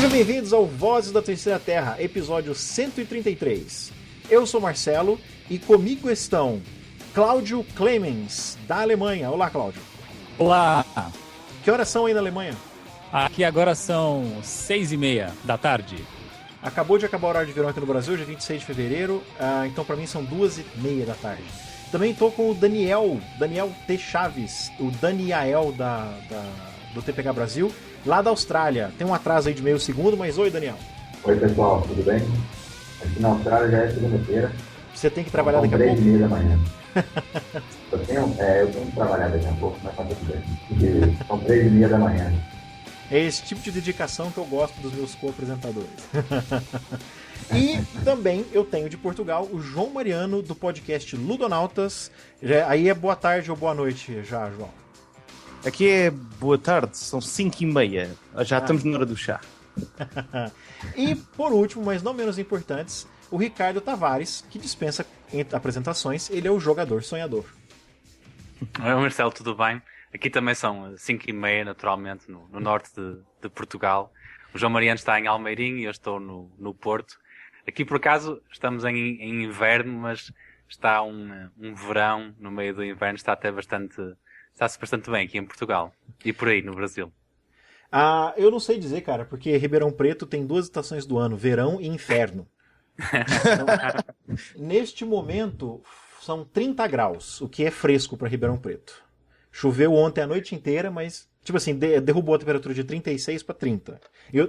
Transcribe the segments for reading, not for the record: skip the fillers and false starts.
Sejam bem-vindos ao Vozes da Terceira Terra, episódio 133. Eu sou Marcelo e comigo estão Cláudio Clemens, da Alemanha. Olá, Cláudio. Olá. Que horas são aí na Alemanha? Aqui agora são 6h30 da tarde. Acabou de acabar o horário de verão aqui no Brasil, dia 26 de fevereiro, então pra mim são 2h30 da tarde. Também tô com o Daniel T. Chaves, o Daniel do TPH Brasil, lá da Austrália. Tem um atraso aí de meio segundo, mas oi, Daniel. Oi, pessoal, tudo bem? Aqui na Austrália já é segunda-feira. Você tem que trabalhar daqui a pouco? 3h30 da manhã. eu tenho que trabalhar daqui a pouco, mas tá tudo bem. Porque são 3h30 da manhã. É esse tipo de dedicação que eu gosto dos meus co-apresentadores. E também eu tenho de Portugal o João Mariano, do podcast Ludonautas. Aí é boa tarde ou boa noite já, João? Aqui é boa tarde, são 5h30. Já estamos na hora do chá. E por último, mas não menos importantes, o Ricardo Tavares, que dispensa apresentações. Ele é o jogador sonhador. Oi, Marcelo, tudo bem? Aqui também são 5h30, naturalmente, no norte de Portugal. O João Mariano está em Almeirim e eu estou no Porto. Aqui, por acaso, estamos em inverno, mas está um verão no meio do inverno. Está-se bastante bem aqui em Portugal e por aí, no Brasil. Eu não sei dizer, cara, porque Ribeirão Preto tem 2 estações do ano, verão e inferno. Então, neste momento, são 30 graus, o que é fresco para Ribeirão Preto. Choveu ontem a noite inteira, mas, tipo assim, derrubou a temperatura de 36 para 30.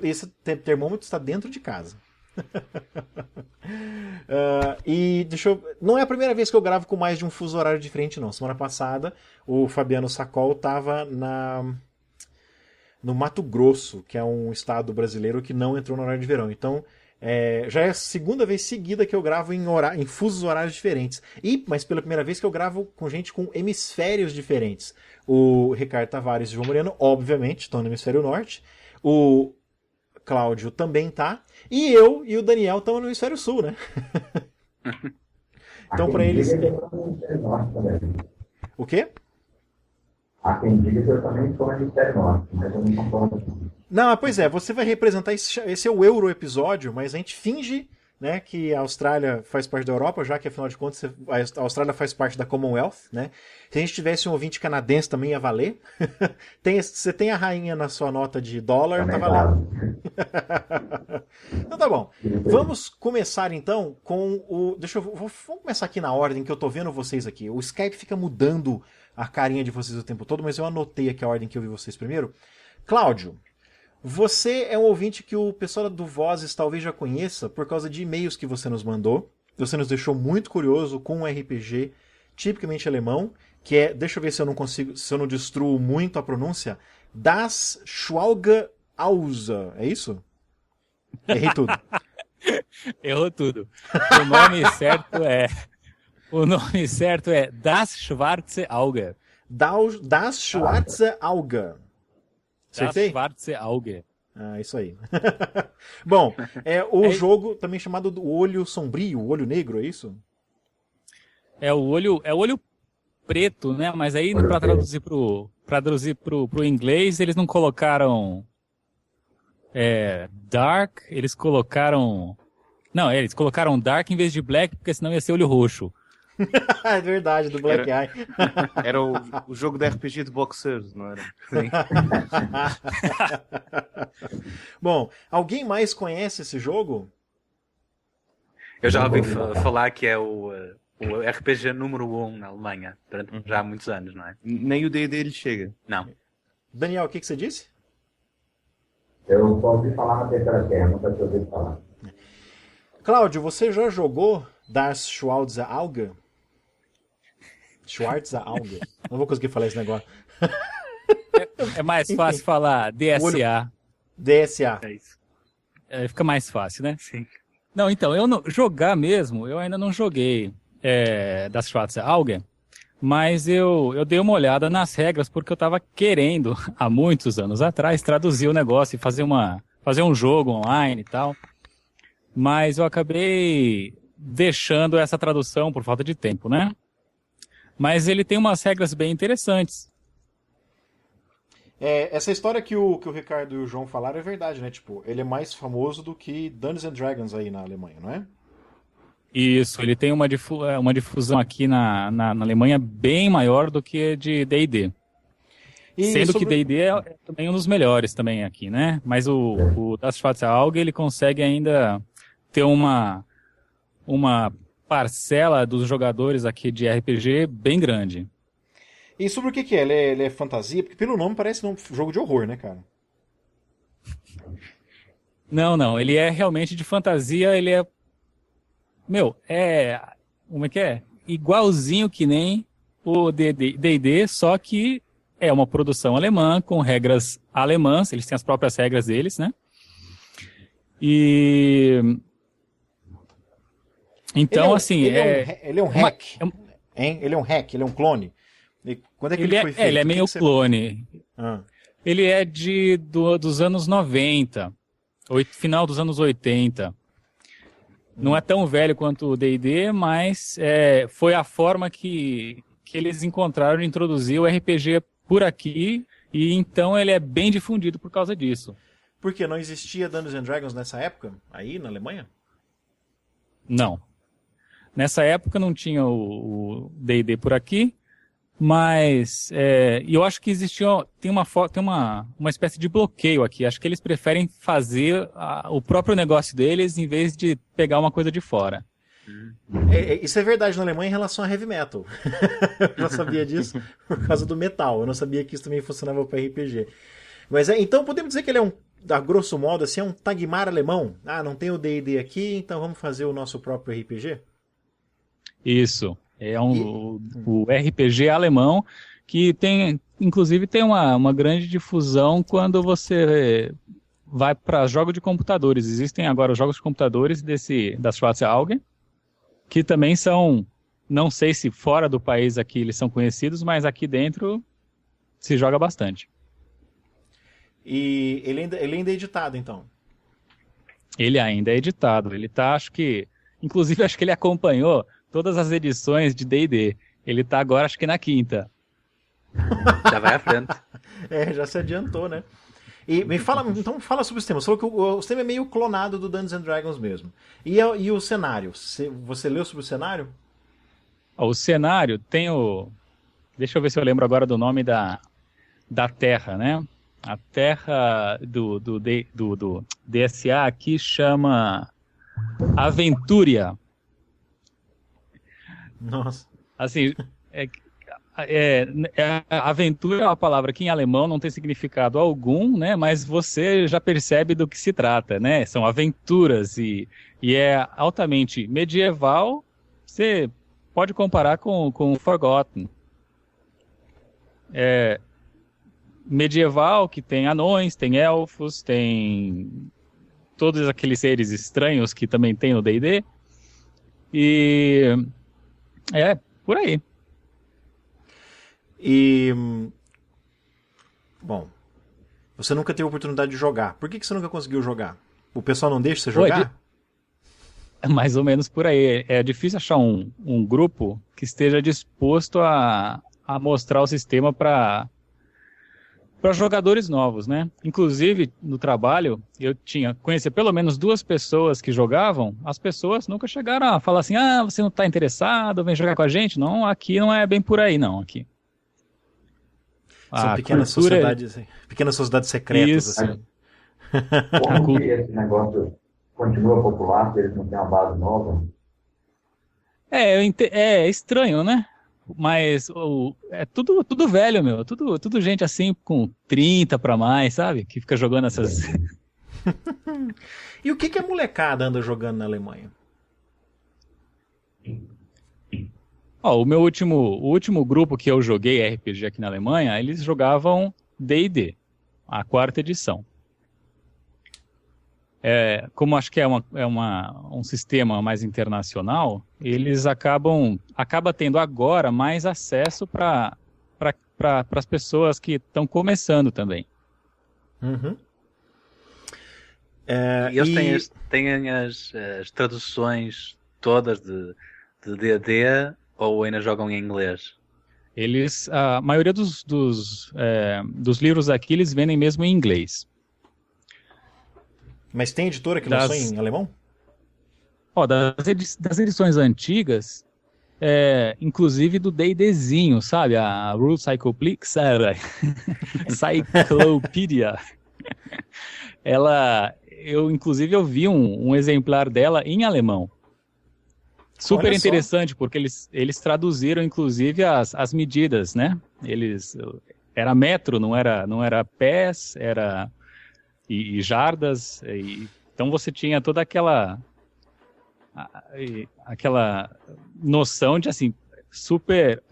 Esse termômetro está dentro de casa. Não é a primeira vez que eu gravo com mais de um fuso horário diferente, não. Semana passada, o Fabiano Sacol estava no Mato Grosso, que é um estado brasileiro que não entrou no horário de verão. Então, já é a segunda vez seguida que eu gravo em fusos horários diferentes. Mas pela primeira vez que eu gravo com gente com hemisférios diferentes. O Ricardo Tavares e o João Moreno, obviamente, estão no hemisfério norte. O Cláudio também tá. E eu e o Daniel estamos no hemisfério sul, né? Então, para eles... O quê? Há quem diga que eu também estou no hemisfério norte, mas eu não concordo. Não, pois é, você vai representar, esse é o Euro episódio, mas a gente finge, né, que a Austrália faz parte da Europa, já que afinal de contas a Austrália faz parte da Commonwealth, né? Se a gente tivesse um ouvinte canadense também ia valer. Você tem a rainha na sua nota de dólar, também tá valendo. Então tá bom. Vamos começar então com o... Vamos começar aqui na ordem que eu tô vendo vocês aqui. O Skype fica mudando a carinha de vocês o tempo todo, mas eu anotei aqui a ordem que eu vi vocês primeiro. Cláudio, você é um ouvinte que o pessoal do Vozes talvez já conheça por causa de e-mails que você nos mandou. Você nos deixou muito curioso com um RPG tipicamente alemão, que é, deixa eu ver se eu não destruo muito a pronúncia, Das Schwalge Ausa, é isso? Errei tudo. Errou tudo. O nome certo é Das Schwarze Auge. Das Schwarze Auge. Acertei? Das Schwarze Auge. Isso aí. Bom, jogo também chamado do Olho Sombrio, o Olho Negro, é isso? É o olho preto, né? Mas aí para traduzir pro inglês eles não colocaram dark, eles colocaram dark em vez de black, porque senão ia ser olho roxo. É verdade, do Black Eye. Era o jogo de RPG de boxers, não era? Sim. Bom, alguém mais conhece esse jogo? Eu já ouvi falar que é o RPG número 1 na Alemanha, durante já há muitos anos, não é? Nem o D&D lhe chega. Não. Daniel, o que você disse? Eu só ouvi falar na Terceira Terra, nunca tinha ouvido falar. Cláudio, você já jogou Das Schwarze Auge? Schwarze Auge. Não vou conseguir falar esse negócio. É mais fácil falar DSA. DSA. É isso. Fica mais fácil, né? Sim. Não, então, jogar mesmo, eu ainda não joguei Das Schwarze Auge, mas eu dei uma olhada nas regras porque eu estava querendo, há muitos anos atrás, traduzir o negócio e fazer um jogo online e tal, mas eu acabei deixando essa tradução por falta de tempo, né? Mas ele tem umas regras bem interessantes. Essa história que o Ricardo e o João falaram é verdade, né? Tipo, ele é mais famoso do que Dungeons and Dragons aí na Alemanha, não é? Isso, ele tem uma difusão aqui na Alemanha bem maior do que de D&D. E Sendo que sobre... D&D é também um dos melhores também aqui, né? Mas o Das Schwarze Auge, ele consegue ainda ter uma parcela dos jogadores aqui de RPG bem grande. E sobre o que é? Ele é fantasia? Porque pelo nome parece um jogo de horror, né, cara? Não, ele é realmente de fantasia, ele é... Como é que é? Igualzinho que nem o D&D, só que é uma produção alemã, com regras alemãs, eles têm as próprias regras deles, né? E... Então, ele é um hack, hein? Ele é um hack, ele é um clone. E quando é que ele foi feito? Ele é meio clone. Ah. Ele é dos anos 90, final dos anos 80. Não é tão velho quanto o D&D, mas foi a forma que eles encontraram de introduzir o RPG por aqui, e então ele é bem difundido por causa disso. Por quê? Não existia Dungeons and Dragons nessa época, aí na Alemanha? Não. Nessa época não tinha o D&D por aqui, mas eu acho que tem uma espécie de bloqueio aqui. Acho que eles preferem fazer o próprio negócio deles em vez de pegar uma coisa de fora. Isso é verdade na Alemanha em relação a heavy metal. Eu já sabia disso por causa do metal. Eu não sabia que isso também funcionava para RPG. Mas então podemos dizer que ele é a grosso modo, assim, é um Tagmar alemão. Ah, não tem o D&D aqui, então vamos fazer o nosso próprio RPG? Isso. O RPG alemão, que inclusive tem uma grande difusão quando você vai para jogos de computadores. Existem agora os jogos de computadores das Schwarze Auge, que também são, não sei se fora do país aqui eles são conhecidos, mas aqui dentro se joga bastante. E ele ainda é editado, então? Ele ainda é editado. Ele tá, acho que ele acompanhou todas as edições de D&D. Ele tá agora, acho que na 5ª. Já vai à frente. Já se adiantou, né? E fala sobre o sistema. Você falou que o sistema é meio clonado do Dungeons and Dragons mesmo. E o cenário? Você leu sobre o cenário? O cenário tem Deixa eu ver se eu lembro agora do nome da terra, né? A terra do DSA aqui chama Aventuria. Nossa. Assim, aventura é uma palavra que em alemão não tem significado algum, né? Mas você já percebe do que se trata, né? São aventuras e é altamente medieval. Você pode comparar com Forgotten. Medieval, que tem anões, tem elfos, tem todos aqueles seres estranhos que também tem no D&D. E por aí. E bom, você nunca teve a oportunidade de jogar. Por que você nunca conseguiu jogar? O pessoal não deixa você jogar? Mais ou menos por aí. É difícil achar um grupo que esteja disposto a mostrar o sistema para jogadores novos, né? Inclusive, no trabalho, eu conheci pelo menos 2 pessoas que jogavam. As pessoas nunca chegaram a falar assim, você não está interessado, vem jogar com a gente? Não, aqui não é bem por aí, não. Aqui. São pequenas sociedades secretas, Isso. assim. Como que esse negócio continua popular, se eles não têm uma base nova? É estranho, né? Mas é tudo velho, meu. Tudo gente assim com 30 pra mais, sabe? Que fica jogando essas... E o que a molecada anda jogando na Alemanha? O último grupo que eu joguei RPG aqui na Alemanha, eles jogavam D&D, a 4ª edição. Como acho que é um sistema mais internacional, eles acaba tendo agora mais acesso para as pessoas que estão começando também. Uhum. E eles têm as traduções todas de D&D ou ainda jogam em inglês? A maioria dos livros aqui, eles vendem mesmo em inglês. Mas tem editora que lançou em alemão? Ó, das edições antigas, inclusive do D&Dzinho, sabe? A Rule Cyclopedia. Eu vi um exemplar dela em alemão. Super interessante, porque eles traduziram, inclusive, as medidas, né? Era metro, não era pés, e jardas. Então você tinha toda aquela noção de, assim, super...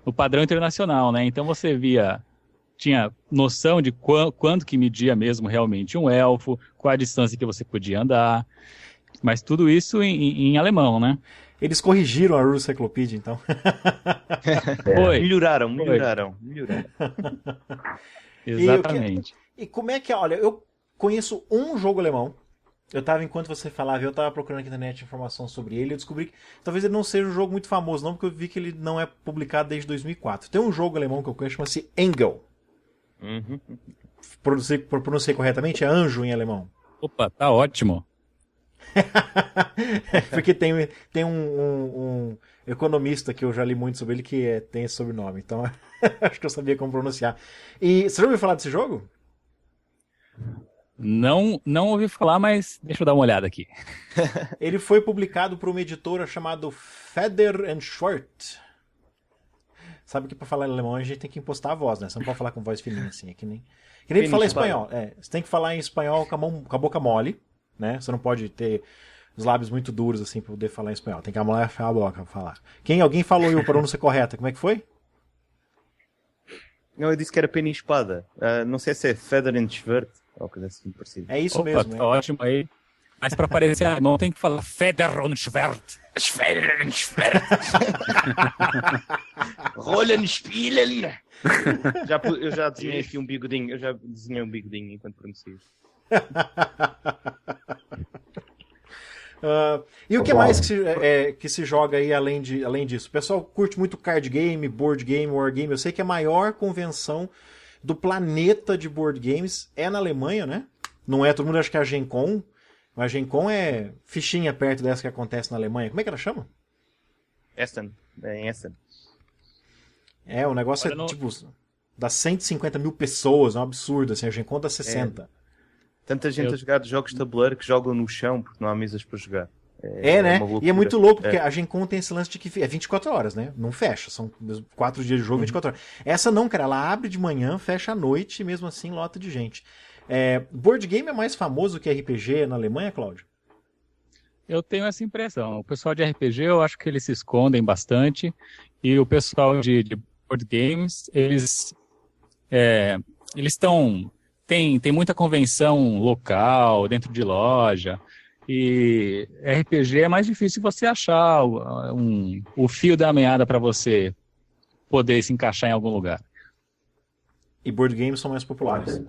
o padrão internacional, né? Então você tinha noção de quanto que media mesmo realmente um elfo, qual a distância que você podia andar... Mas tudo isso em alemão, né? Eles corrigiram a Rule Cyclopedia, então. Melhoraram. Exatamente. E como é que... Olha, eu conheço um jogo alemão. Enquanto você falava, eu tava procurando aqui na internet informação sobre ele. Eu descobri que talvez ele não seja um jogo muito famoso, não, porque eu vi que ele não é publicado desde 2004. Tem um jogo alemão que eu conheço, chama-se Engel. Uhum. Pronunciei corretamente? É anjo em alemão. Opa, tá ótimo. Porque tem um economista que eu já li muito sobre ele que tem esse sobrenome, então acho que eu sabia como pronunciar. E você já ouviu falar desse jogo? Não ouvi falar, mas deixa eu dar uma olhada aqui. Ele foi publicado por uma editora chamada Feder and Schwarz. Sabe que para falar em alemão a gente tem que impostar a voz, né? Você não pode falar com voz fininha assim, é que nem falar espanhol. Você tem que falar em espanhol com a boca mole. Né? Você não pode ter os lábios muito duros assim para poder falar em espanhol. Tem que amolar a boca para falar. Alguém falou a pronúncia correta? Como é que foi? Não, eu disse que era pena e espada. Não sei se é Feder and Schwert ou coisa assim parecida. É isso mesmo. Tá ótimo aí. Mas para parecer alemão tem que falar Feder und Schwert. Feder und Schwert. Rollen spielen. Eu já desenhei aqui um bigodinho. Eu já desenhei um bigodinho enquanto pronuncio. E o que mais que se joga aí além disso? O pessoal curte muito card game, board game, war game. Eu sei que a maior convenção do planeta de board games é na Alemanha, né? Não é, todo mundo acha que é a Gen Con, mas a Gen Con é fichinha perto dessa que acontece na Alemanha. Como é que ela chama? Essen, em Essen. O negócio tipo, dá 150 mil pessoas, é um absurdo, assim, a Gen Con dá 60. Tanta gente a jogar jogos de tabuleiro que jogam no chão porque não há mesas para jogar. Né? E é muito louco, porque a Gen Con tem esse lance de que é 24 horas, né? Não fecha, são 4 dias de jogo, 24 horas. Essa não, cara, ela abre de manhã, fecha à noite e mesmo assim lota de gente. Board game é mais famoso que RPG na Alemanha, Cláudio? Eu tenho essa impressão. O pessoal de RPG, eu acho que eles se escondem bastante. E o pessoal de board games, eles estão... Tem muita convenção local, dentro de loja, e RPG é mais difícil você achar o fio da meada para você poder se encaixar em algum lugar. E board games são mais populares.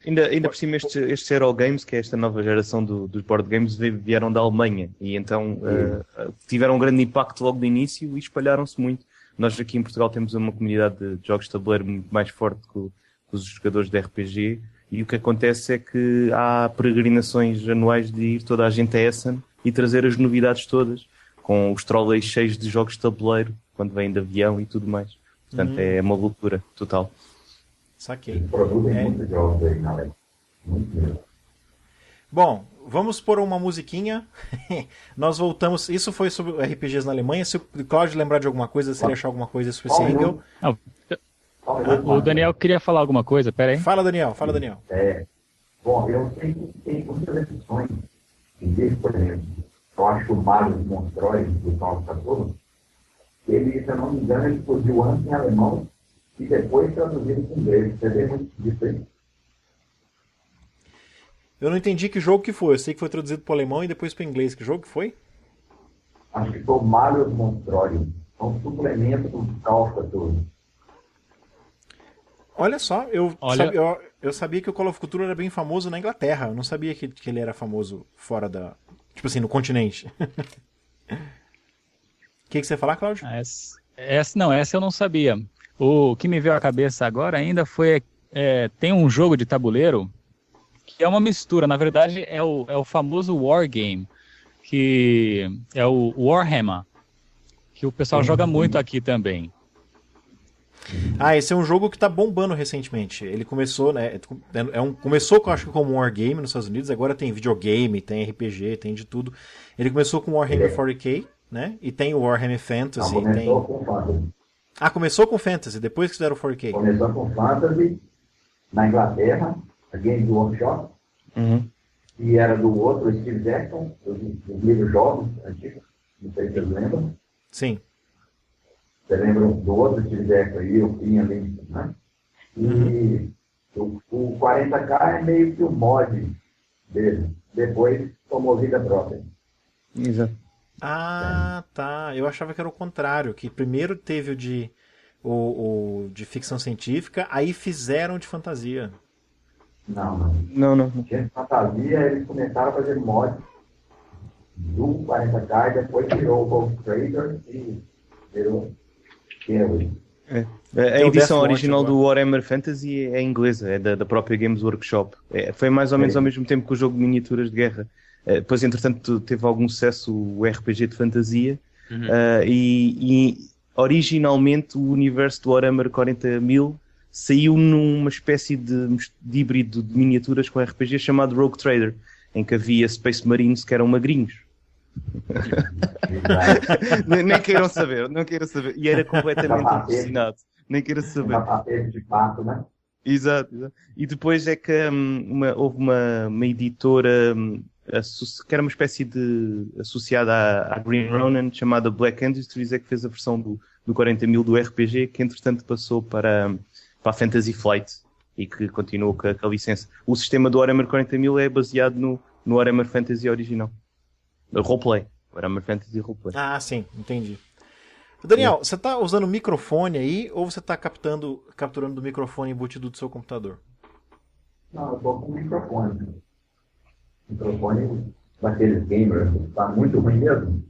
Ainda por cima estes Hero Games, que é esta nova geração dos board games, vieram da Alemanha e então tiveram um grande impacto logo no início e espalharam-se muito. Nós aqui em Portugal temos uma comunidade de jogos de tabuleiro muito mais forte que os jogadores de RPG, e o que acontece é que há peregrinações anuais de ir toda a gente a Essen e trazer as novidades todas, com os trolleys cheios de jogos de tabuleiro, quando vêm de avião e tudo mais. Portanto, é uma loucura total. Saquei. Eles produzem muitos jogos aí na Alemanha. Muito mesmo. Bom, vamos por uma musiquinha. Nós voltamos. Isso foi sobre RPGs na Alemanha. Se o Cláudio lembrar de alguma coisa, se ele achar alguma coisa sobre esse Engel. O Daniel queria falar alguma coisa, pera aí. Fala, Daniel. Bom, eu sei que tem muitas exceções. Existe, por exemplo, eu acho que o Mario Monstrói, do Carlos Castolo, ele, se eu não me engano, ele explodiu antes em alemão e depois traduzido em inglês. Você vê muito disso aí? Eu não entendi que jogo que foi. Eu sei que foi traduzido para o alemão e depois para o inglês. Que jogo que foi? Acho que foi o Mario Monstrói. É um suplemento do Carlos Castolo. Olha só, eu sabia que o Call of Cthulhu era bem famoso na Inglaterra. Eu não sabia que ele era famoso fora da... Tipo assim, no continente. que você ia falar, Cláudio? Essa eu não sabia. O que me veio à cabeça agora ainda foi, tem um jogo de tabuleiro que é uma mistura, na verdade é o famoso Wargame, que é o Warhammer, que o pessoal joga muito aqui também. Esse é um jogo que tá bombando recentemente. Ele começou, né? Começou, acho que, como um Wargame nos Estados Unidos, agora tem videogame, tem RPG, tem de tudo. Ele começou com Warhammer 40k, né? E tem o Warhammer Fantasy. Começou com Fantasy. Começou com Fantasy, depois que fizeram o 4K. Começou com Fantasy na Inglaterra, a Games Workshop, e era do outro Steve Jackson, dos livros jogos antigos, não sei se vocês lembram. Sim. Você lembra do outro Steve Jackson aí, o Pinha ali, né? E o 40K é meio que o mod dele. Depois tomou vida própria. Exato. Tá. Eu achava que era o contrário, que primeiro teve o de ficção científica, aí fizeram de fantasia. Não. Tinha fantasia, eles começaram a fazer mod do 40K e depois virou o Ghost Trader e virou hoje. A edição original do Warhammer Fantasy é inglesa, é da própria Games Workshop. Foi mais ou menos ao mesmo tempo que o jogo de miniaturas de guerra. Depois, entretanto, teve algum sucesso o RPG de fantasia e originalmente o universo do Warhammer 40.000 saiu numa espécie de híbrido de miniaturas com RPG chamado Rogue Trader, em que havia Space Marines que eram magrinhos. Nem queiram saber. E era completamente alucinado. Nem queiram saber. De pato, né? Exato. E depois é que houve uma editora que era uma espécie de associada à Green Ronin, chamada Black Industries, é que fez a versão do 40.000 do RPG, que entretanto passou para a Fantasy Flight e que continuou com a licença. O sistema do Warhammer 40.000 é baseado no Warhammer Fantasy original. Roleplay. Warhammer Fantasy Roleplay. Sim, entendi. Daniel, você tá usando o microfone aí ou você tá capturando do microfone embutido do seu computador? Não, eu tô com o microfone. Microfone daqueles gamers, tá muito ruim mesmo.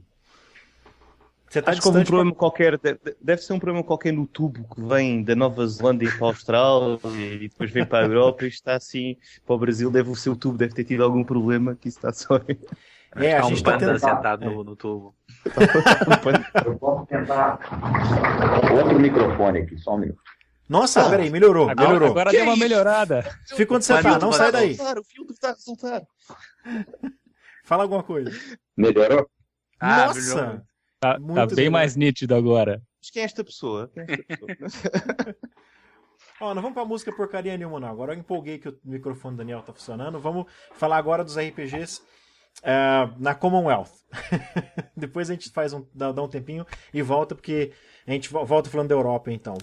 Você tá Acho que houve um problema qualquer, deve ser um problema qualquer no tubo que vem da Nova Zelândia para a Austrália e depois vem para a Europa e está assim para o Brasil, o seu tubo deve ter tido algum problema que isso está só... a gente está tentando... sentado no tubo. Eu posso tentar outro microfone aqui, só um minuto. Nossa, peraí, melhorou. Agora deu uma melhorada. Fica onde você tá, não sai daí. O filtro está a resultar. Fala alguma coisa. Melhorou? Nossa! Tá bem mais nítido agora. Mas quem é esta pessoa? Não vamos pra música porcaria nenhuma, não. Agora eu empolguei que o microfone do Daniel tá funcionando. Vamos falar agora dos RPGs na Commonwealth. Depois a gente dá um tempinho e volta, porque a gente volta falando da Europa, então.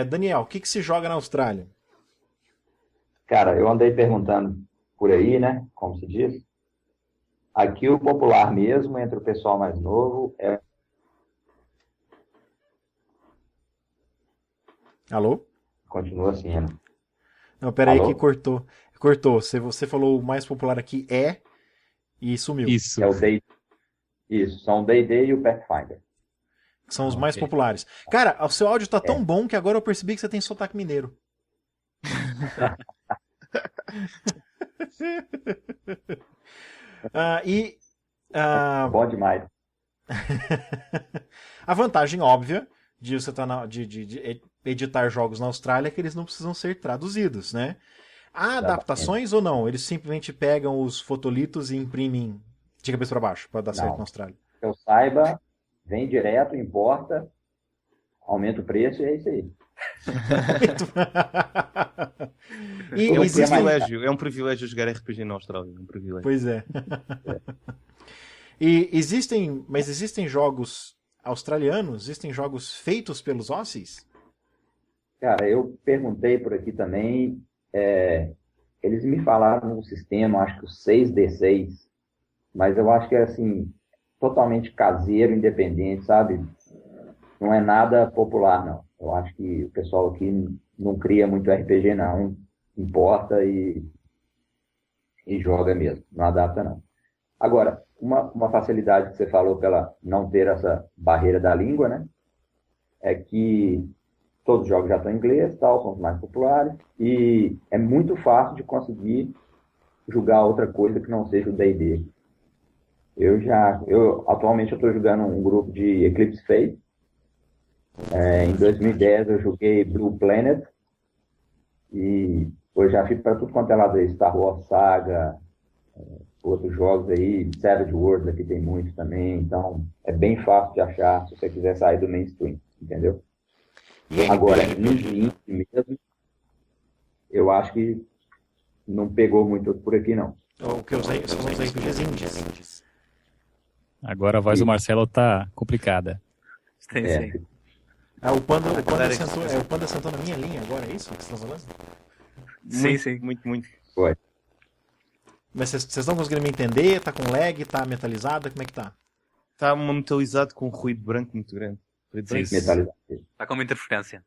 Daniel, o que se joga na Austrália? Cara, eu andei perguntando por aí, né? Como se diz. Aqui o popular mesmo, entre o pessoal mais novo, é... Alô? Continua assim, né? Não, peraí que cortou. Você falou o mais popular aqui e sumiu. Isso. É o D&D. Isso, são o D&D e o Pathfinder. Que são os mais populares. Cara, o seu áudio tá tão bom que agora eu percebi que você tem sotaque mineiro. Bom demais. A vantagem óbvia de você de editar jogos na Austrália é que eles não precisam ser traduzidos, né? Há adaptações ou não? Eles simplesmente pegam os fotolitos e imprimem de cabeça para baixo para dar certo na Austrália? Que eu saiba, vem direto, importa, aumenta o preço e é isso aí. É um privilégio jogar RPG na Austrália. É um privilégio. Pois é. E existem jogos australianos? Existem jogos feitos pelos Aussies? Cara, eu perguntei por aqui também. Eles me falaram um sistema, acho que o 6D6, mas eu acho que é assim, totalmente caseiro, independente, sabe? Não é nada popular, não. Eu acho que o pessoal aqui não cria muito RPG, não. Importa e joga mesmo. Não adapta, não. Agora, uma facilidade que você falou pela não ter essa barreira da língua, né? É que todos os jogos já estão em inglês, tal, são os mais populares, e é muito fácil de conseguir jogar outra coisa que não seja o D&D. Atualmente eu estou jogando um grupo de Eclipse Fate. Em 2010 eu joguei Blue Planet, e eu já fui para tudo quanto é lado aí, Star Wars Saga, outros jogos aí, Savage Worlds aqui tem muitos também, então é bem fácil de achar se você quiser sair do mainstream, entendeu? Agora, indie mesmo, eu acho que não pegou muito por aqui, não. O que eu usei são os RPGs indies. Agora a voz do Marcelo tá complicada. Sim. O Panda sentou na minha linha agora, é isso que vocês estão falando? Sim. Muito. Foi. Mas vocês estão conseguindo me entender? Tá com lag? Tá metalizada? Como é que tá? Está metalizado com um ruído branco muito grande. Metalizado. Está com uma interferência.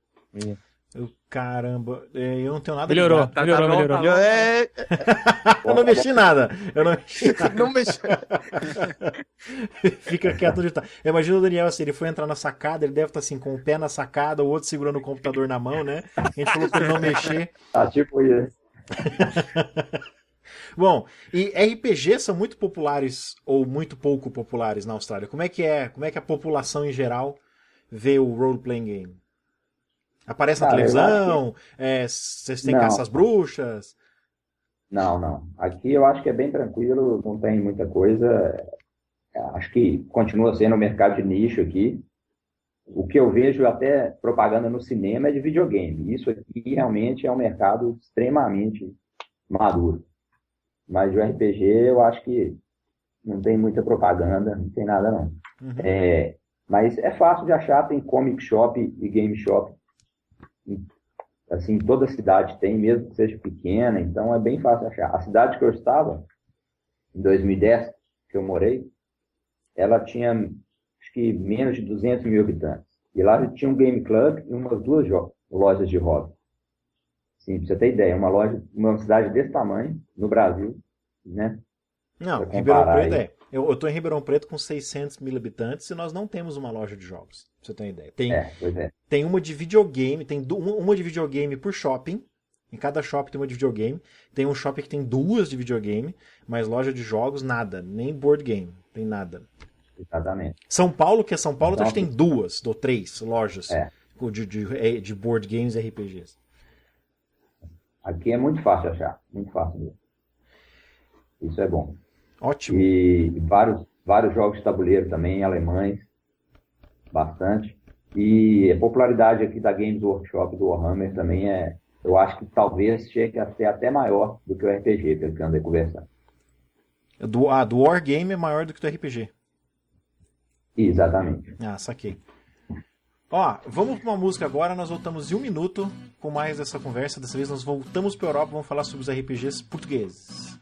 Caramba, eu não tenho nada Melhorou, ligado. melhorou. Eu não mexi nada. Não mexeu. Fica quieto onde tá. Eu imagino o Daniel assim, ele foi entrar na sacada, ele deve estar assim, com o pé na sacada, o outro segurando o computador na mão, né? A gente falou pra ele não mexer. Tipo isso. Bom, e RPGs são muito populares ou muito pouco populares na Austrália? Como é que a população em geral vê o role-playing game? Aparece na televisão? Vocês têm caça às bruxas? Não. Aqui eu acho que é bem tranquilo, não tem muita coisa. Acho que continua sendo um mercado de nicho aqui. O que eu vejo até propaganda no cinema é de videogame. Isso aqui realmente é um mercado extremamente maduro. Mas o RPG eu acho que não tem muita propaganda, não tem nada não. Uhum. Mas é fácil de achar, tem comic shop e game shop. Assim, toda cidade tem, mesmo que seja pequena, então é bem fácil de achar. A cidade que eu estava, em 2010, que eu morei, ela tinha, acho que, menos de 200 mil habitantes. E lá tinha um game club e umas 2 lojas de hobby. Sim, pra você ter ideia, uma cidade desse tamanho, no Brasil, né? Não, Ribeirão Preto eu tô em Ribeirão Preto com 600 mil habitantes e nós não temos uma loja de jogos, pra você ter uma ideia. Tem uma de videogame, tem uma de videogame por shopping, em cada shopping tem uma de videogame, tem um shopping que tem 2 de videogame, mas loja de jogos, nada, nem board game, tem nada. Exatamente. São Paulo, acho que tem 2 ou 3 lojas de board games e RPGs. Aqui é muito fácil de achar, muito fácil mesmo. Isso é bom. Ótimo. E vários jogos de tabuleiro também, alemães, bastante. E a popularidade aqui da Games Workshop do Warhammer também eu acho que talvez chegue a ser até maior do que o RPG, pelo que eu andei conversando. Do Wargame é maior do que do RPG. Exatamente. Saquei. Vamos para uma música agora, nós voltamos em 1 minuto com mais dessa conversa. Dessa vez nós voltamos para a Europa, vamos falar sobre os RPGs portugueses.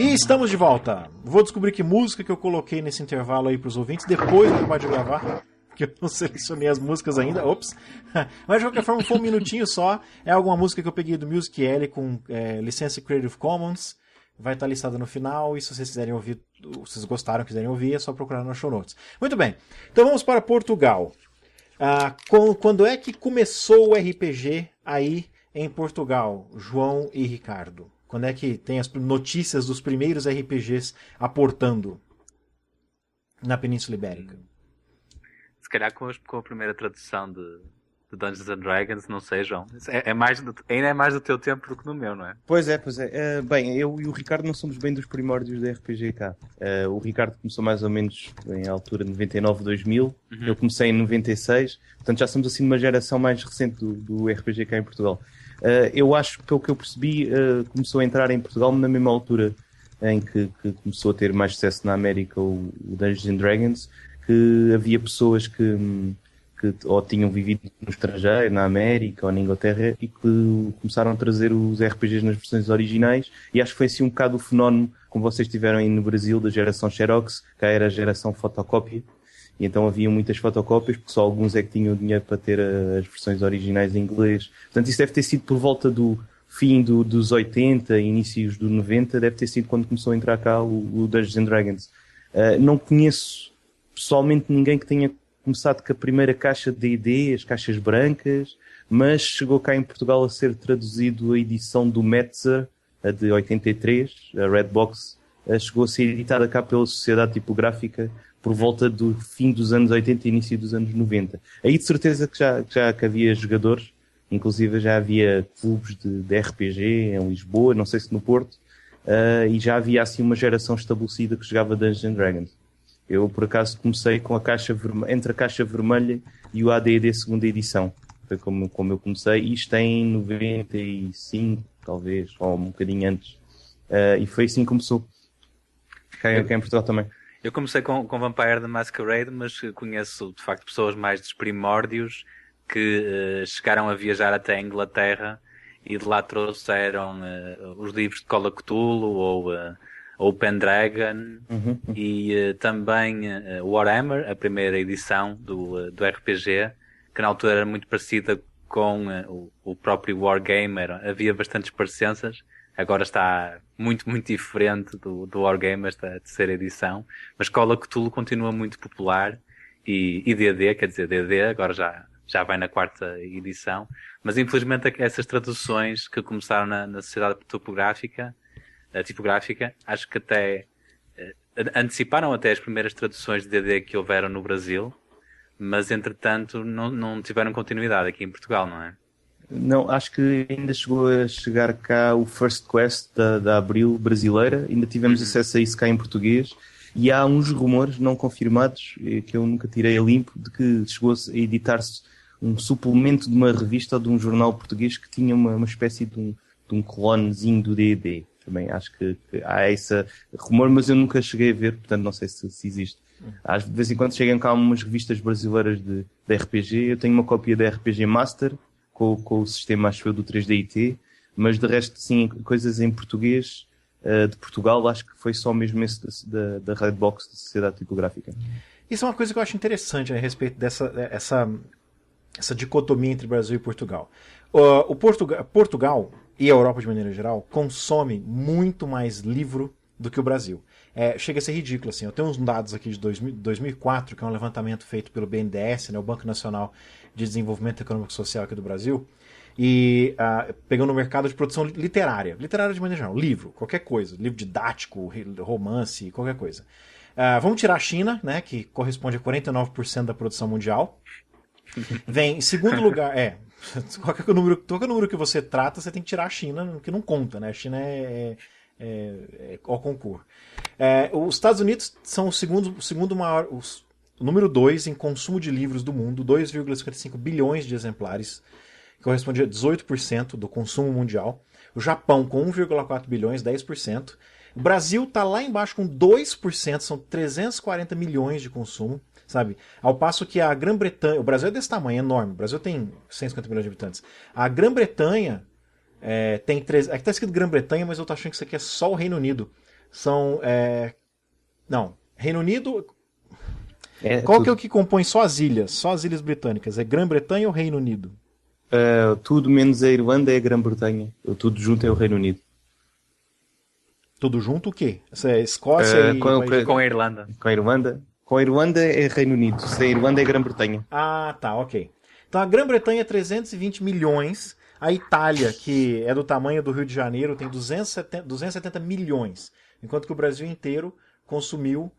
E estamos de volta. Vou descobrir que música que eu coloquei nesse intervalo aí para os ouvintes depois de acabar de gravar, porque eu não selecionei as músicas ainda. Ops. Mas de qualquer forma foi 1 minutinho só. É alguma música que eu peguei do Music L com licença Creative Commons. Vai estar listada no final e se vocês quiserem ouvir, se vocês gostaram, quiserem ouvir, é só procurar no show notes. Muito bem. Então vamos para Portugal. Quando é que começou o RPG aí em Portugal, João e Ricardo? Quando é que tem as notícias dos primeiros RPGs aportando na Península Ibérica? Se calhar com a primeira tradução de Dungeons and Dragons, não sei, João. Ainda é mais do teu tempo do que no meu, não é? Pois é, pois é. Bem, eu e o Ricardo não somos bem dos primórdios da RPG cá. O Ricardo começou mais ou menos em altura de 99, 2000. Eu comecei em 96. Portanto, já somos assim numa geração mais recente do RPG cá em Portugal. Eu acho que, pelo que eu percebi, começou a entrar em Portugal na mesma altura em que começou a ter mais sucesso na América o Dungeons and Dragons, que havia pessoas que ou tinham vivido no estrangeiro, na América ou na Inglaterra, e que começaram a trazer os RPGs nas versões originais, e acho que foi assim um bocado o fenómeno, como vocês tiveram aí no Brasil, da geração Xerox, que era a geração fotocópia, e então havia muitas fotocópias, porque só alguns é que tinham dinheiro para ter as versões originais em inglês. Portanto, isso deve ter sido por volta do fim dos 80, inícios do 90, deve ter sido quando começou a entrar cá o Dungeons and Dragons. Não conheço pessoalmente ninguém que tenha começado com a primeira caixa de D&D, as caixas brancas, mas chegou cá em Portugal a ser traduzido a edição do Metzer, a de 83, a Redbox, chegou a ser editada cá pela Sociedade Tipográfica por volta do fim dos anos 80 e início dos anos 90. Aí de certeza que já havia jogadores, inclusive já havia clubes de RPG em Lisboa, não sei se no Porto, e já havia assim uma geração estabelecida que jogava Dungeons and Dragons. Eu, por acaso, comecei com a caixa entre a caixa vermelha e o AD&D segunda edição. Foi como eu comecei. Isto em 95, talvez, ou um bocadinho antes. E foi assim que começou. Cá em Portugal também. Eu comecei com Vampire the Masquerade, mas conheço, de facto, pessoas mais dos primórdios que chegaram a viajar até a Inglaterra e de lá trouxeram os livros de Call of Cthulhu ou Pendragon e também Warhammer, a primeira edição do RPG, que na altura era muito parecida com o próprio Wargamer. Havia bastantes parecenças. Agora está muito, muito diferente do Wargamer, esta terceira edição. Mas Call of Cthulhu continua muito popular e D&D, quer dizer, D&D agora já vai na quarta edição. Mas infelizmente essas traduções que começaram na Sociedade Tipográfica, acho que até anteciparam até as primeiras traduções de D&D que houveram no Brasil, mas entretanto não tiveram continuidade aqui em Portugal, não é? Não, acho que ainda chegou a chegar cá o First Quest da Abril brasileira, ainda tivemos acesso a isso cá em português, e há uns rumores não confirmados, que eu nunca tirei a limpo, de que chegou a editar-se um suplemento de uma revista ou de um jornal português que tinha uma espécie de um clonezinho do D&D. Também acho que há esse rumor, mas eu nunca cheguei a ver, portanto não sei se existe. De vez em quando chegam cá umas revistas brasileiras de RPG. Eu tenho uma cópia da RPG Master com o sistema, acho eu, do 3DIT, mas de resto, sim, coisas em português de Portugal, acho que foi só mesmo esse da Redbox, da Sociedade Tipográfica. Isso é uma coisa que eu acho interessante, né, a respeito essa dicotomia entre Brasil e Portugal. Portugal e a Europa de maneira geral consome muito mais livro do que o Brasil. Chega a ser ridículo, assim. Eu tenho uns dados aqui de 2004, que é um levantamento feito pelo BNDES, né, o Banco Nacional de Desenvolvimento Econômico e Social aqui do Brasil, e pegando o mercado de produção literária de maneira geral, livro, qualquer coisa, livro didático, romance, qualquer coisa. Vamos tirar a China, né, que corresponde a 49% da produção mundial. Vem em segundo lugar, qualquer número que você trata, você tem que tirar a China, que não conta, né? A China é ao concurso. Os Estados Unidos são o segundo maior, o número 2 em consumo de livros do mundo, 2,55 bilhões de exemplares, que corresponde a 18% do consumo mundial. O Japão com 1,4 bilhões, 10%. O Brasil está lá embaixo com 2%, são 340 milhões de consumo, sabe? Ao passo que a Grã-Bretanha, o Brasil é desse tamanho, é enorme, o Brasil tem 150 milhões de habitantes. A Grã-Bretanha tem 3. Aqui está escrito Grã-Bretanha, mas eu tô achando que isso aqui é só o Reino Unido. Não, Reino Unido. Qual que é o que compõe só as ilhas britânicas? É Grã-Bretanha ou Reino Unido? Tudo menos a Irlanda é a Grã-Bretanha. Tudo junto é o Reino Unido. Tudo junto o quê? Essa é Escócia com a Irlanda. Com a Irlanda é Reino Unido. Se a Irlanda é Grã-Bretanha. Ah, tá, ok. Então a Grã-Bretanha é 320 milhões. A Itália, que é do tamanho do Rio de Janeiro, tem 270 milhões. Enquanto que o Brasil inteiro consumiu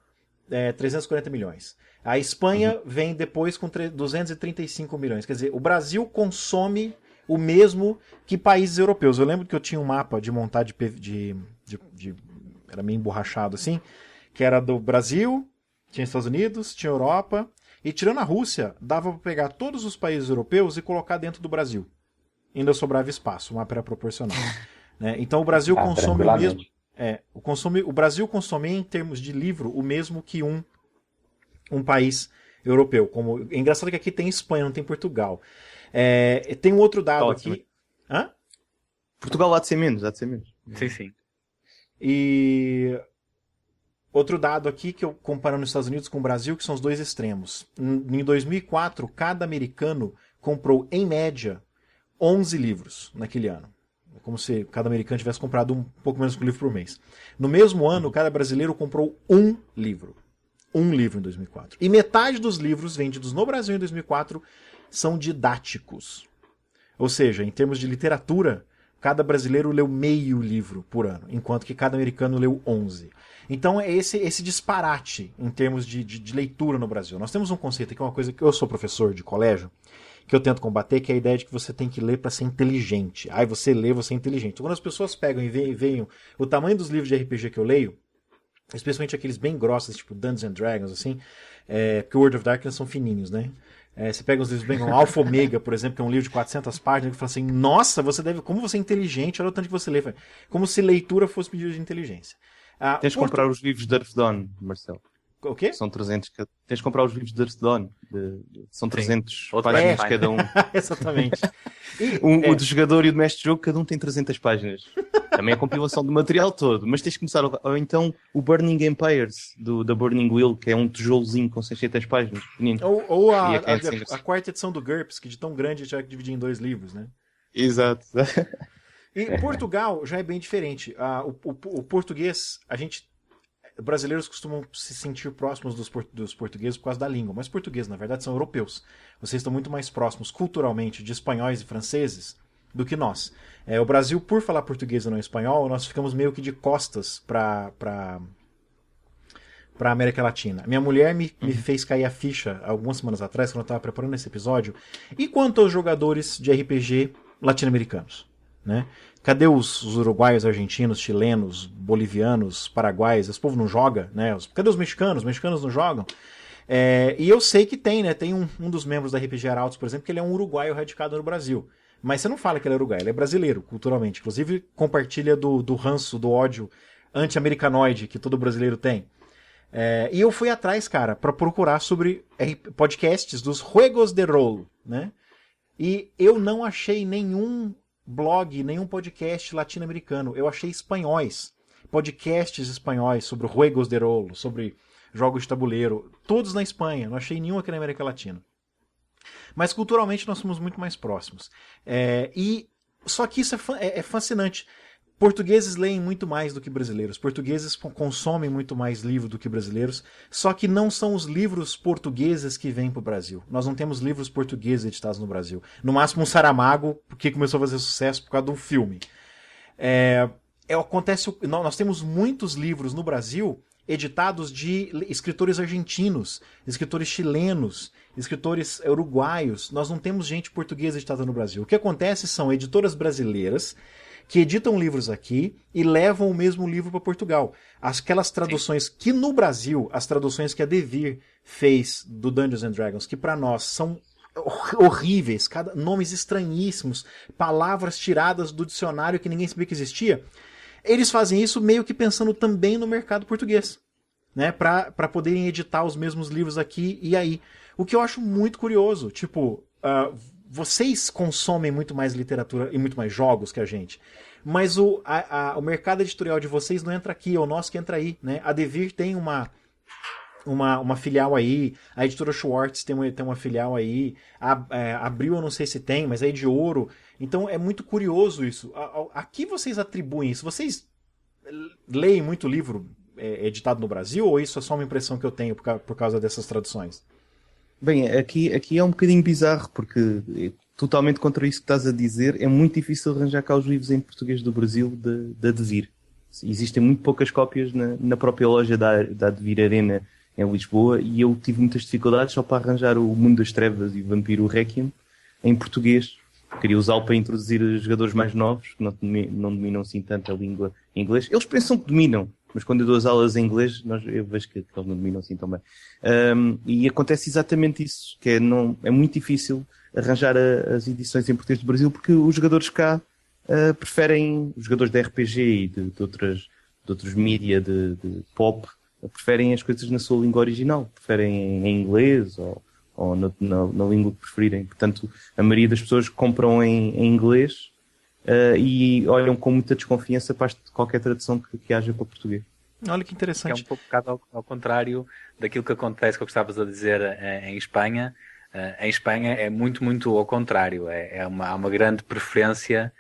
340 milhões. A Espanha vem depois com 235 milhões. Quer dizer, o Brasil consome o mesmo que países europeus. Eu lembro que eu tinha um mapa de montar era meio emborrachado assim, que era do Brasil, tinha Estados Unidos, tinha Europa, e tirando a Rússia, dava para pegar todos os países europeus e colocar dentro do Brasil. Ainda sobrava espaço, o mapa era proporcional. Né? Então o Brasil consome o mesmo. O Brasil consome em termos de livro o mesmo que um país europeu. É engraçado que aqui tem Espanha, não tem Portugal. Tem um outro dado aqui. Hã? Portugal há de ser menos. Sim. E outro dado aqui, que eu comparando os Estados Unidos com o Brasil, que são os dois extremos. Em 2004, cada americano comprou, em média, 11 livros naquele ano. É como se cada americano tivesse comprado um pouco menos que um livro por mês. No mesmo ano, cada brasileiro comprou um livro. Um livro em 2004. E metade dos livros vendidos no Brasil em 2004 são didáticos. Ou seja, em termos de literatura, cada brasileiro leu meio livro por ano, enquanto que cada americano leu 11. Então é esse disparate em termos de leitura no Brasil. Nós temos um conceito que é uma coisa que eu sou professor de colégio, que eu tento combater, que é a ideia de que você tem que ler para ser inteligente. Aí você lê, você é inteligente. Quando as pessoas pegam e veem o tamanho dos livros de RPG que eu leio, especialmente aqueles bem grossos, tipo Dungeons and Dragons, assim, porque o World of Darkness são fininhos, né? Você pega uns livros bem como Alpha Omega, por exemplo, que é um livro de 400 páginas, que fala assim, nossa, como você é inteligente, olha o tanto que você lê. Como se leitura fosse medida de inteligência. Tens de comprar os livros de Earth Dawn, Marcelo. O quê? São 300. Tens de comprar os livros de Earth Dawn. São 300 páginas cada um. Exatamente. O do jogador e o do mestre de jogo, cada um tem 300 páginas. Também a compilação do material todo. Mas tens de começar. Ou então o Burning Empires, da Burning Wheel, que é um tijolozinho com 600 páginas. Ou a quarta edição do GURPS, que de tão grande já dividir em 2 livros, né? Exato. E Portugal já é bem diferente. O português, brasileiros costumam se sentir próximos dos portugueses por causa da língua, mas portugueses, na verdade, são europeus. Vocês estão muito mais próximos culturalmente de espanhóis e franceses do que nós. O Brasil, por falar português e não espanhol, nós ficamos meio que de costas para a América Latina. Minha mulher me fez cair a ficha algumas semanas atrás, quando eu estava preparando esse episódio. E quanto aos jogadores de RPG latino-americanos? Né? Cadê os uruguaios, argentinos, chilenos, bolivianos, paraguaios? Esse povo não joga, né? Cadê os mexicanos? Os mexicanos não jogam. E eu sei que tem, né? Tem um dos membros da RPG Arautos, por exemplo, que ele é um uruguaio radicado no Brasil. Mas você não fala que ele é uruguaio, ele é brasileiro, culturalmente. Inclusive, compartilha do ranço, do ódio anti-americanoide que todo brasileiro tem. E eu fui atrás, cara, para procurar sobre podcasts dos Juegos de Rol, né? E eu não achei nenhum blog, nenhum podcast latino-americano. Eu achei espanhóis. Podcasts espanhóis sobre Juegos de Rol, sobre jogos de tabuleiro. Todos na Espanha. Não achei nenhum aqui na América Latina. Mas culturalmente nós somos muito mais próximos. Só que isso é fascinante. Portugueses leem muito mais do que brasileiros. Portugueses consomem muito mais livro do que brasileiros. Só que não são os livros portugueses que vêm para o Brasil. Nós não temos livros portugueses editados no Brasil. No máximo um Saramago, que começou a fazer sucesso por causa de um filme. Nós temos muitos livros no Brasil editados de escritores argentinos, escritores chilenos, escritores uruguaios. Nós não temos gente portuguesa editada no Brasil. O que acontece são editoras brasileiras que editam livros aqui e levam o mesmo livro para Portugal. Aquelas traduções que no Brasil, as traduções que a Devir fez do Dungeons and Dragons, que para nós são horríveis, nomes estranhíssimos, palavras tiradas do dicionário que ninguém sabia que existia, eles fazem isso meio que pensando também no mercado português, né, para poderem editar os mesmos livros aqui e aí. O que eu acho muito curioso, vocês consomem muito mais literatura e muito mais jogos que a gente, mas o mercado editorial de vocês não entra aqui, é o nosso que entra aí, né? A Devir tem uma filial aí, a editora Schwartz tem uma filial aí, a Abril eu não sei se tem, mas é de ouro. Então é muito curioso isso. A que vocês atribuem isso? Vocês leem muito livro editado no Brasil ou isso é só uma impressão que eu tenho por causa dessas traduções? Bem, aqui é um bocadinho bizarro, porque totalmente contra isso que estás a dizer, é muito difícil arranjar cá os livros em português do Brasil da Devir. Existem muito poucas cópias na própria loja da Devir Arena em Lisboa, e eu tive muitas dificuldades só para arranjar o Mundo das Trevas e o Vampiro Requiem em português. Queria usá-lo para introduzir jogadores mais novos, que não dominam assim tanto a língua em inglês. Eles pensam que dominam, mas quando eu dou as aulas em inglês, eu vejo que eles não dominam assim tão bem. E acontece exatamente isso, que é muito difícil arranjar as edições em português do Brasil, porque os jogadores cá preferem, os jogadores de RPG e de outros mídia de pop, preferem as coisas na sua língua original, preferem em inglês ou na língua que preferirem. Portanto, a maioria das pessoas compram em inglês e olham com muita desconfiança para qualquer tradução que haja para português. Olha que interessante. É um pouco ao contrário daquilo que acontece, que eu gostavas a dizer em Espanha. Em Espanha é muito, muito ao contrário. Há uma grande preferência,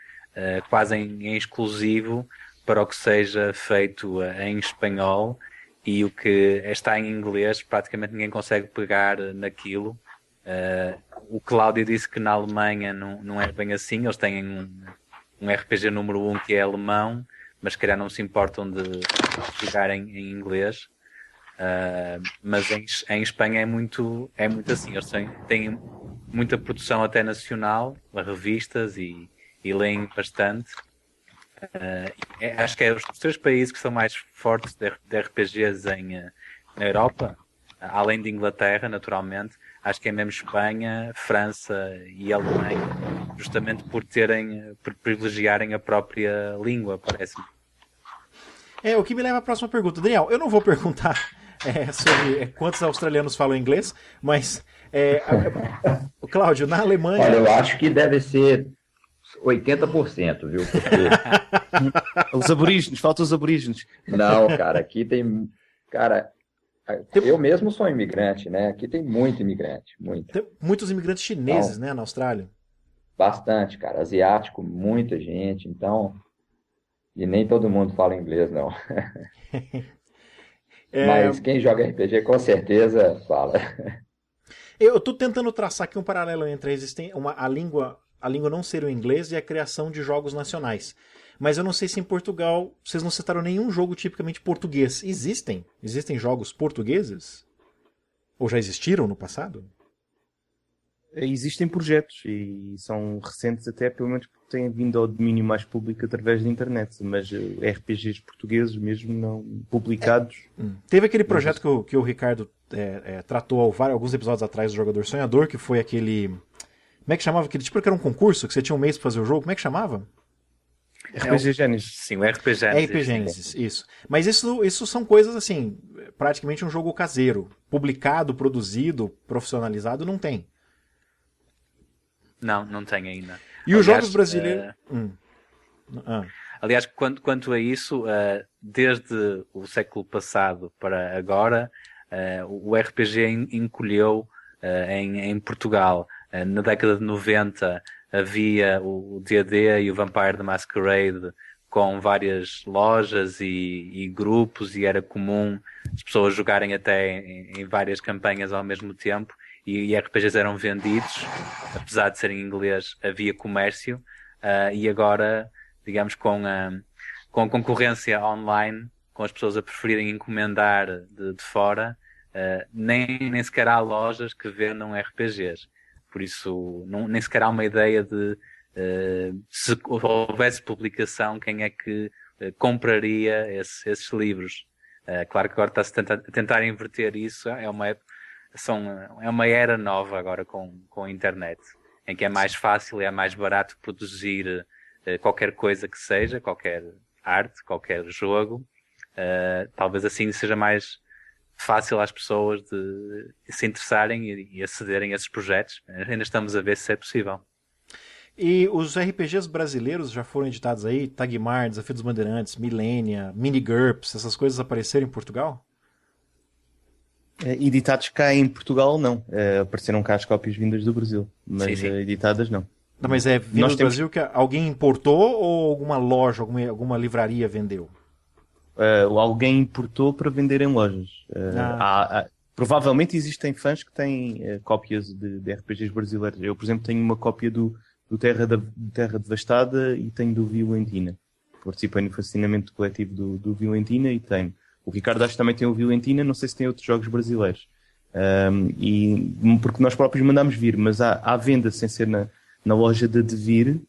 quase em exclusivo, para o que seja feito em espanhol, e o que está em inglês praticamente ninguém consegue pegar naquilo. O Cláudio disse que na Alemanha não é bem assim. Eles têm um RPG número 1 que é alemão, mas se calhar não se importam de jogar em inglês. Mas em Espanha é muito assim. Eles têm muita produção até nacional, revistas, e leem bastante. Acho que é os 3 países que são mais fortes de RPGs na Europa, além de Inglaterra, naturalmente. Acho que é mesmo Espanha, França e Alemanha, justamente por privilegiarem a própria língua, parece-me. O que me leva à próxima pergunta. Daniel, eu não vou perguntar sobre quantos australianos falam inglês, mas o Cláudio, na Alemanha... Olha, eu acho que deve ser 80%, viu? Porque... Os aborígenes, faltam os aborígenes. Não, cara, aqui tem... Cara, eu mesmo sou imigrante, né? Aqui tem muito imigrante, muito. Tem muitos imigrantes chineses, né, na Austrália. Bastante, cara. Asiático, muita gente, então... E nem todo mundo fala inglês, não. Mas quem joga RPG, com certeza, fala. Eu estou tentando traçar aqui um paralelo entre a língua não ser o inglês e a criação de jogos nacionais. Mas eu não sei se em Portugal vocês não citaram nenhum jogo tipicamente português. Existem jogos portugueses? Ou já existiram no passado? Existem projetos e são recentes até, pelo menos porque têm vindo ao domínio mais público através da internet, mas RPGs portugueses mesmo não publicados. Teve aquele projeto que o Ricardo tratou alguns episódios atrás do Jogador Sonhador, que foi aquele... Como é que chamava aquele? Tipo que era um concurso, que você tinha um mês para fazer o jogo. Como é que chamava? RPG Genesis. Sim, o RPG Genesis. RPG Genesis, isso. Mas isso são coisas assim, praticamente um jogo caseiro. Publicado, produzido, profissionalizado, não tem. Não tem ainda. E os jogos brasileiros... Aliás, quanto a isso, desde o século passado para agora, o RPG encolheu em Portugal. Na década de 90 havia o D&D e o Vampire the Masquerade com várias lojas e grupos, e era comum as pessoas jogarem até em várias campanhas ao mesmo tempo. E RPGs eram vendidos, apesar de serem em inglês, havia comércio, e agora, digamos, com a concorrência online, com as pessoas a preferirem encomendar de fora, nem sequer há lojas que vendam RPGs. Por isso, nem sequer há uma ideia de se houvesse publicação, quem é que compraria esses livros. Claro que agora está-se a tentar inverter isso, é uma era nova agora com a internet, em que é mais fácil e é mais barato produzir qualquer coisa que seja, qualquer arte, qualquer jogo. Talvez assim seja mais fácil às pessoas de se interessarem e acederem a esses projetos. Ainda estamos a ver se é possível. E os RPGs brasileiros já foram editados aí? Tagmar, Desafio dos Bandeirantes, Millennia, Mini-GURPS, essas coisas apareceram em Portugal? Editados cá em Portugal, não. Apareceram cá as cópias vindas do Brasil, mas sim. Editadas não. Não, mas vindo do Brasil que alguém importou ou alguma loja, alguma livraria vendeu? Alguém importou para vender em lojas. Provavelmente existem fãs que têm cópias de RPGs brasileiros. Eu, por exemplo, tenho uma cópia do Terra Devastada e tenho do Violentina. Participei no fascinamento coletivo do Violentina e tenho. O Ricardo acho que também tem o Violentina, não sei se tem outros jogos brasileiros. Porque nós próprios mandámos vir, mas há venda sem ser na loja da Devir,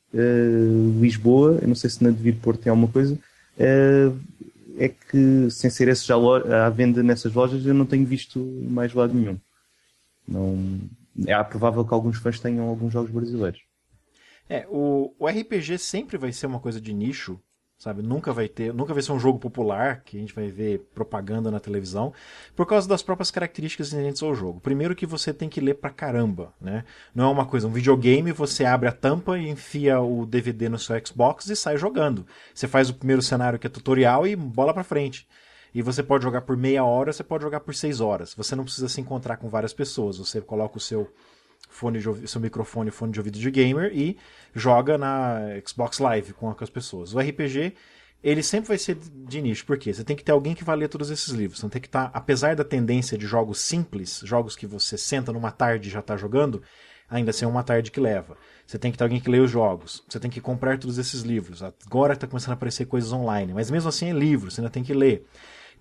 Lisboa, eu não sei se na Devir Porto tem alguma coisa, é que sem ser esse já à venda nessas lojas eu não tenho visto em mais lado nenhum. Não, é provável que alguns fãs tenham alguns jogos brasileiros. O RPG sempre vai ser uma coisa de nicho, sabe? Nunca vai ser um jogo popular, que a gente vai ver propaganda na televisão, por causa das próprias características inerentes ao jogo. Primeiro que você tem que ler pra caramba, né? Não é uma coisa, um videogame, você abre a tampa e enfia o DVD no seu Xbox e sai jogando. Você faz o primeiro cenário que é tutorial e bola pra frente. E você pode jogar por meia hora, você pode jogar por 6 horas. Você não precisa se encontrar com várias pessoas. Você coloca o seu microfone, fone de ouvido de gamer e joga na Xbox Live com as pessoas. O RPG, ele sempre vai ser de nicho. Por quê? Você tem que ter alguém que vá ler todos esses livros. Você tem que estar, apesar da tendência de jogos simples, jogos que você senta numa tarde e já está jogando, ainda assim é uma tarde que leva. Você tem que ter alguém que lê os jogos. Você tem que comprar todos esses livros. Agora está começando a aparecer coisas online, mas mesmo assim é livro, você ainda tem que ler.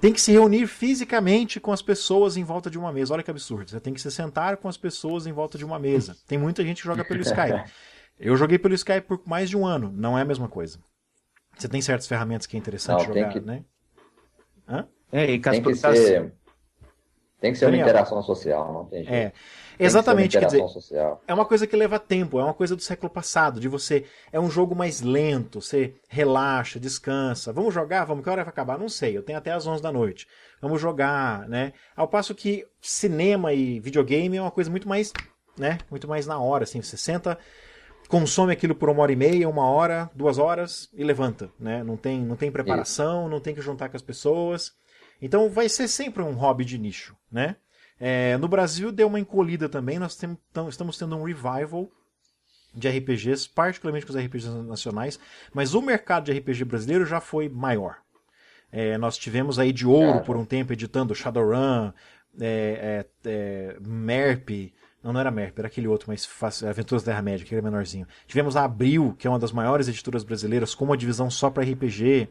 Tem que se reunir fisicamente com as pessoas em volta de uma mesa. Olha que absurdo. Você tem que se sentar com as pessoas em volta de uma mesa. Tem muita gente que joga pelo Skype. Eu joguei pelo Skype por mais de um ano. Não é a mesma coisa. Você tem certas ferramentas que é interessante jogar, né? Hã? E tem que ser uma interação social, não tem jeito. Exatamente, quer dizer, social. É uma coisa que leva tempo, é uma coisa do século passado, de você, é um jogo mais lento, você relaxa, descansa, vamos jogar, vamos, que hora vai acabar? Não sei, eu tenho até às 11 da noite, vamos jogar, né? Ao passo que cinema e videogame é uma coisa muito mais, né, muito mais na hora, assim, você senta, consome aquilo por 1h30, 1 hora, 2 horas e levanta, né? Não tem preparação, não tem que juntar com as pessoas, então vai ser sempre um hobby de nicho, né? No Brasil deu uma encolhida também, nós estamos tendo um revival de RPGs, particularmente com os RPGs nacionais, mas o mercado de RPG brasileiro já foi maior. Nós tivemos aí de Ouro por um tempo editando Shadowrun, MERP, não era MERP, era aquele outro, mas Aventuras da Terra-média, aquele menorzinho. Tivemos a Abril, que é uma das maiores editoras brasileiras, com uma divisão só para RPG.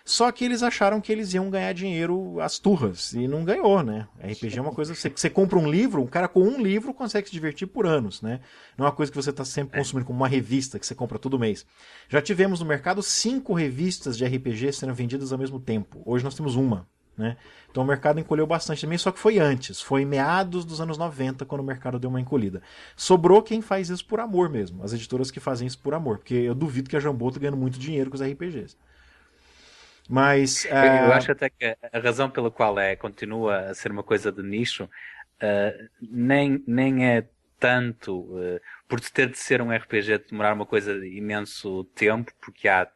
Só que eles acharam que eles iam ganhar dinheiro às turras, e não ganhou, né? RPG é uma coisa, você compra um livro, um cara com um livro consegue se divertir por anos, né? Não é uma coisa que você está sempre consumindo como uma revista que você compra todo mês. Já tivemos no mercado 5 revistas de RPG sendo vendidas ao mesmo tempo. Hoje nós temos uma, né? Então o mercado encolheu bastante também, só que foi antes, foi em meados dos anos 90 quando o mercado deu uma encolhida. Sobrou quem faz isso por amor mesmo, as editoras que fazem isso por amor, porque eu duvido que a Jambô tá ganhando muito dinheiro com os RPGs. Mas eu acho até que a razão pela qual continua a ser uma coisa de nicho nem é tanto por ter de ser um RPG de demorar uma coisa de imenso tempo, porque há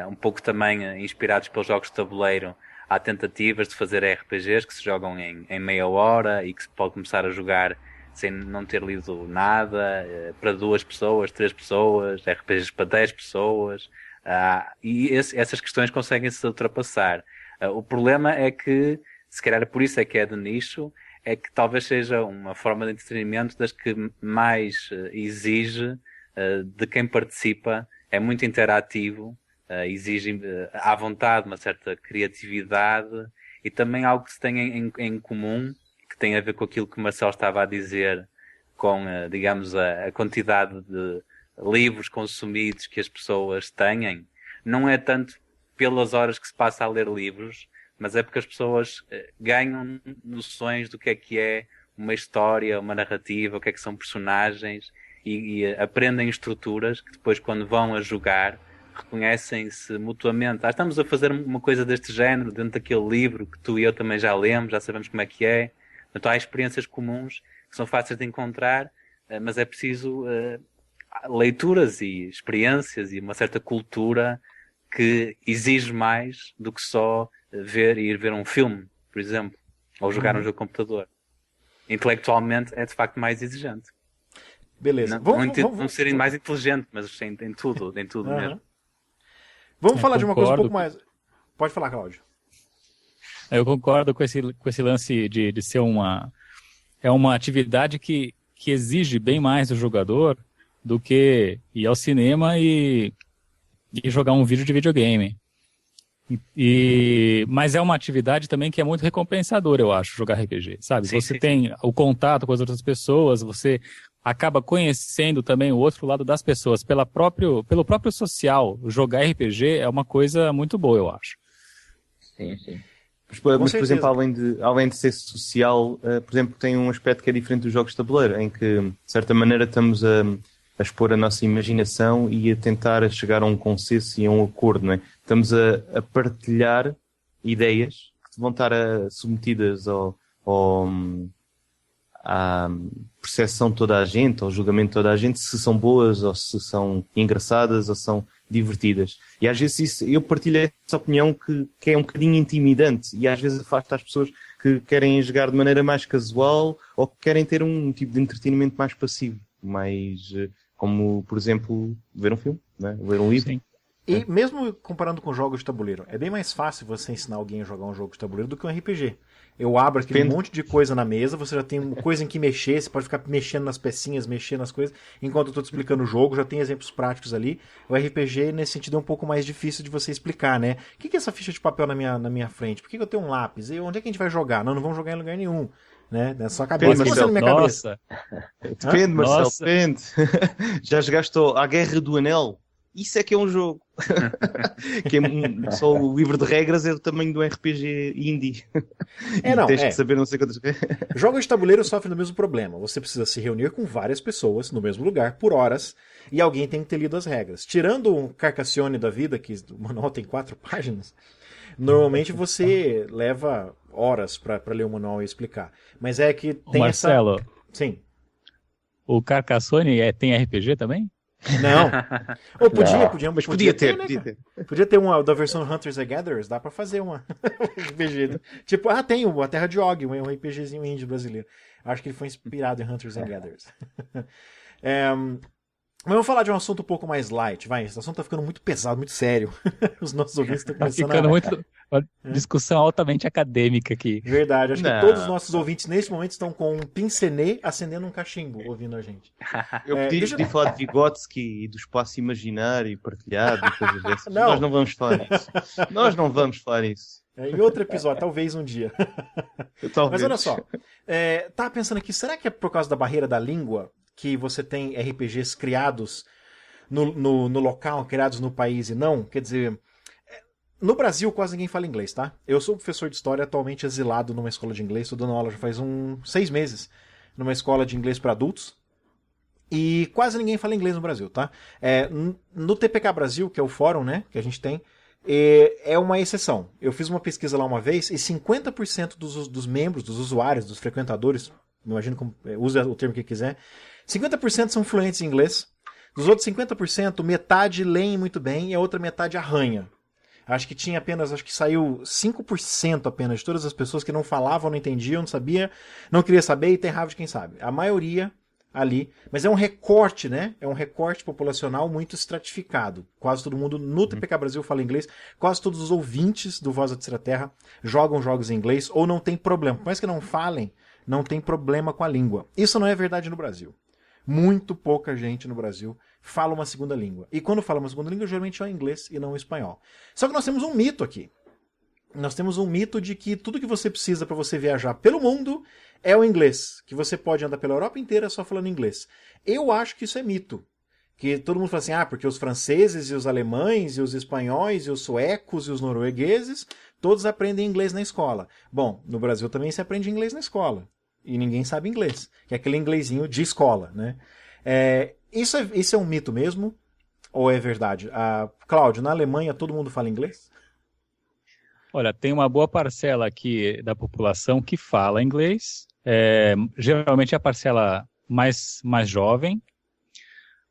um pouco também inspirados pelos jogos de tabuleiro, há tentativas de fazer RPGs que se jogam em meia hora e que se pode começar a jogar sem não ter lido nada, para 2 pessoas, 3 pessoas, RPGs para 10 pessoas. E essas questões conseguem-se ultrapassar. O problema é que, se calhar por isso é que é de nicho, é que talvez seja uma forma de entretenimento das que mais exige de quem participa, é muito interativo, exige à vontade uma certa criatividade e também algo que se tem em comum, que tem a ver com aquilo que o Marcelo estava a dizer, com, digamos, a quantidade de livros consumidos que as pessoas têm, não é tanto pelas horas que se passa a ler livros, mas é porque as pessoas ganham noções do que é uma história, uma narrativa, o que é que são personagens e aprendem estruturas que depois, quando vão a jogar, reconhecem-se mutuamente. Estamos a fazer uma coisa deste género dentro daquele livro que tu e eu também já lemos, já sabemos como é que é. Então há experiências comuns que são fáceis de encontrar, mas é preciso leituras e experiências e uma certa cultura que exige mais do que só ir ver um filme, por exemplo, ou jogar um jogo de computador. Intelectualmente é de facto mais exigente. Beleza. Não serem mais inteligente, mas em tudo mesmo. Vamos falar de uma coisa um pouco mais... Pode falar, Cláudio. Eu concordo com esse lance de ser uma atividade que exige bem mais do jogador do que ir ao cinema e jogar um vídeo de videogame. Mas é uma atividade também que é muito recompensadora, eu acho, jogar RPG, sabe? Sim, Você sim, tem o contato com as outras pessoas, você acaba conhecendo também o outro lado das pessoas pelo próprio social. Jogar RPG é uma coisa muito boa, eu acho. Sim, sim. Mas, por certeza. exemplo, além de ser social, por exemplo, tem um aspecto que é diferente dos jogos de tabuleiro, em que, de certa maneira, estamos a expor a nossa imaginação e a tentar chegar a um consenso e a um acordo, não é? Estamos a partilhar ideias que vão estar submetidas à percepção de toda a gente, ao julgamento de toda a gente, se são boas ou se são engraçadas ou são divertidas. E às vezes eu partilho essa opinião que é um bocadinho intimidante e às vezes afasta as pessoas que querem jogar de maneira mais casual ou que querem ter um tipo de entretenimento mais passivo, mais como, por exemplo, ver um filme, né? Ler um livro. Sim. E mesmo comparando com jogos de tabuleiro, é bem mais fácil você ensinar alguém a jogar um jogo de tabuleiro do que um RPG. Eu abro aquele monte de coisa na mesa, você já tem coisa em que mexer, você pode ficar mexendo nas pecinhas, mexendo nas coisas, enquanto eu estou te explicando o jogo, já tem exemplos práticos ali. O RPG, nesse sentido, é um pouco mais difícil de você explicar, né? O que é essa ficha de papel na minha frente? Por que eu tenho um lápis? E onde é que a gente vai jogar? Não vamos jogar em lugar nenhum. Né? Na sua cabeça, Depende, você na minha cabeça. Depende, Marcelo, Nossa. depende. Já jogaste a Guerra do Anel? Isso é que é um jogo. Que é só o livro de regras é do tamanho do RPG indie. Tens que saber não sei quantas coisas. Jogos de tabuleiro sofrem do mesmo problema. Você precisa se reunir com várias pessoas no mesmo lugar por horas e alguém tem que ter lido as regras. Tirando um Carcassonne da vida, que o manual tem 4 páginas, normalmente você leva horas para ler o manual e explicar. Mas é que tem Marcelo, Sim. o Carcassonne tem RPG também? Não. Ou Mas podia ter, né, podia cara? ter. Podia ter uma da versão Hunters and Gatherers, dá pra fazer uma RPG. Tipo, tem a Terra de Og, um RPGzinho indie brasileiro. Acho que ele foi inspirado em Hunters and Gatherers. Mas vamos falar de um assunto um pouco mais light, vai. Esse assunto tá ficando muito pesado, muito sério. Os nossos ouvintes estão Tá começando ficando muito uma discussão altamente acadêmica aqui. Verdade, acho que Não. todos os nossos ouvintes neste momento estão com um pincenê acendendo um cachimbo, ouvindo a gente. Eu podia falar de Vygotsky e do espaço imaginário e partilhado e coisas dessas. Não. Nós não vamos falar isso. Nós não vamos falar isso. Em outro episódio, talvez um dia. Talvez. Mas olha só, tava pensando aqui, será que é por causa da barreira da língua que você tem RPGs criados no local, criados no país e não? Quer dizer, no Brasil quase ninguém fala inglês, tá? Eu sou professor de história, atualmente exilado numa escola de inglês, estou dando aula já faz 6 meses numa escola de inglês para adultos. E quase ninguém fala inglês no Brasil, tá? No TPK Brasil, que é o fórum, né, que a gente tem, é uma exceção. Eu fiz uma pesquisa lá uma vez e 50% dos membros, dos usuários, dos frequentadores, imagino como usa o termo que quiser, 50% são fluentes em inglês. Dos outros 50%, metade leem muito bem e a outra metade arranha. Acho que saiu 5% apenas de todas as pessoas que não falavam, não entendiam, não sabia, não queria saber e tem raiva de quem sabe. A maioria ali, mas é um recorte, né? É um recorte populacional muito estratificado. Quase todo mundo no TPK Brasil fala inglês, quase todos os ouvintes do Voz da Terceira Terra jogam jogos em inglês ou não tem problema. Por mais que não falem, não tem problema com a língua. Isso não é verdade no Brasil. Muito pouca gente no Brasil fala uma segunda língua. E quando fala uma segunda língua, geralmente é o inglês e não o espanhol. Só que nós temos um mito aqui. Nós temos um mito de que tudo que você precisa para você viajar pelo mundo é o inglês. Que você pode andar pela Europa inteira só falando inglês. Eu acho que isso é mito. Que todo mundo fala assim, porque os franceses e os alemães e os espanhóis e os suecos e os noruegueses todos aprendem inglês na escola. Bom, no Brasil também se aprende inglês na escola. E ninguém sabe inglês. Que é aquele inglesinho de escola, né? Isso é um mito mesmo? Ou é verdade? Cláudio, na Alemanha todo mundo fala inglês? Olha, tem uma boa parcela aqui da população que fala inglês. Geralmente é a parcela mais jovem.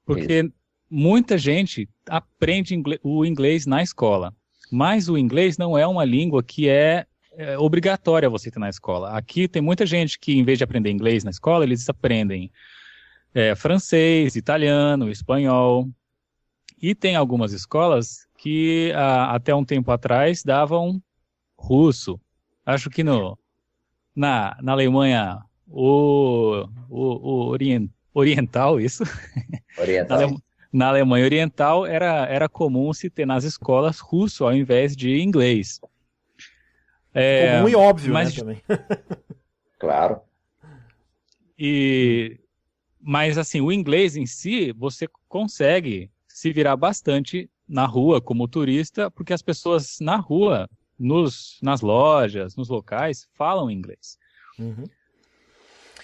Porque muita gente aprende o inglês na escola. Mas o inglês não é uma língua que é obrigatória você ter na escola. Aqui tem muita gente que, em vez de aprender inglês na escola, eles aprendem francês, italiano, espanhol. E tem algumas escolas que até um tempo atrás davam russo. Acho que na Alemanha oriental, isso? Oriental. na Alemanha Oriental era comum se ter nas escolas russo ao invés de inglês. Comum e óbvio, mas, né, também. Claro. Mas assim, o inglês em si, você consegue se virar bastante na rua como turista, porque as pessoas na rua, nas lojas, nos locais, falam inglês. Uhum.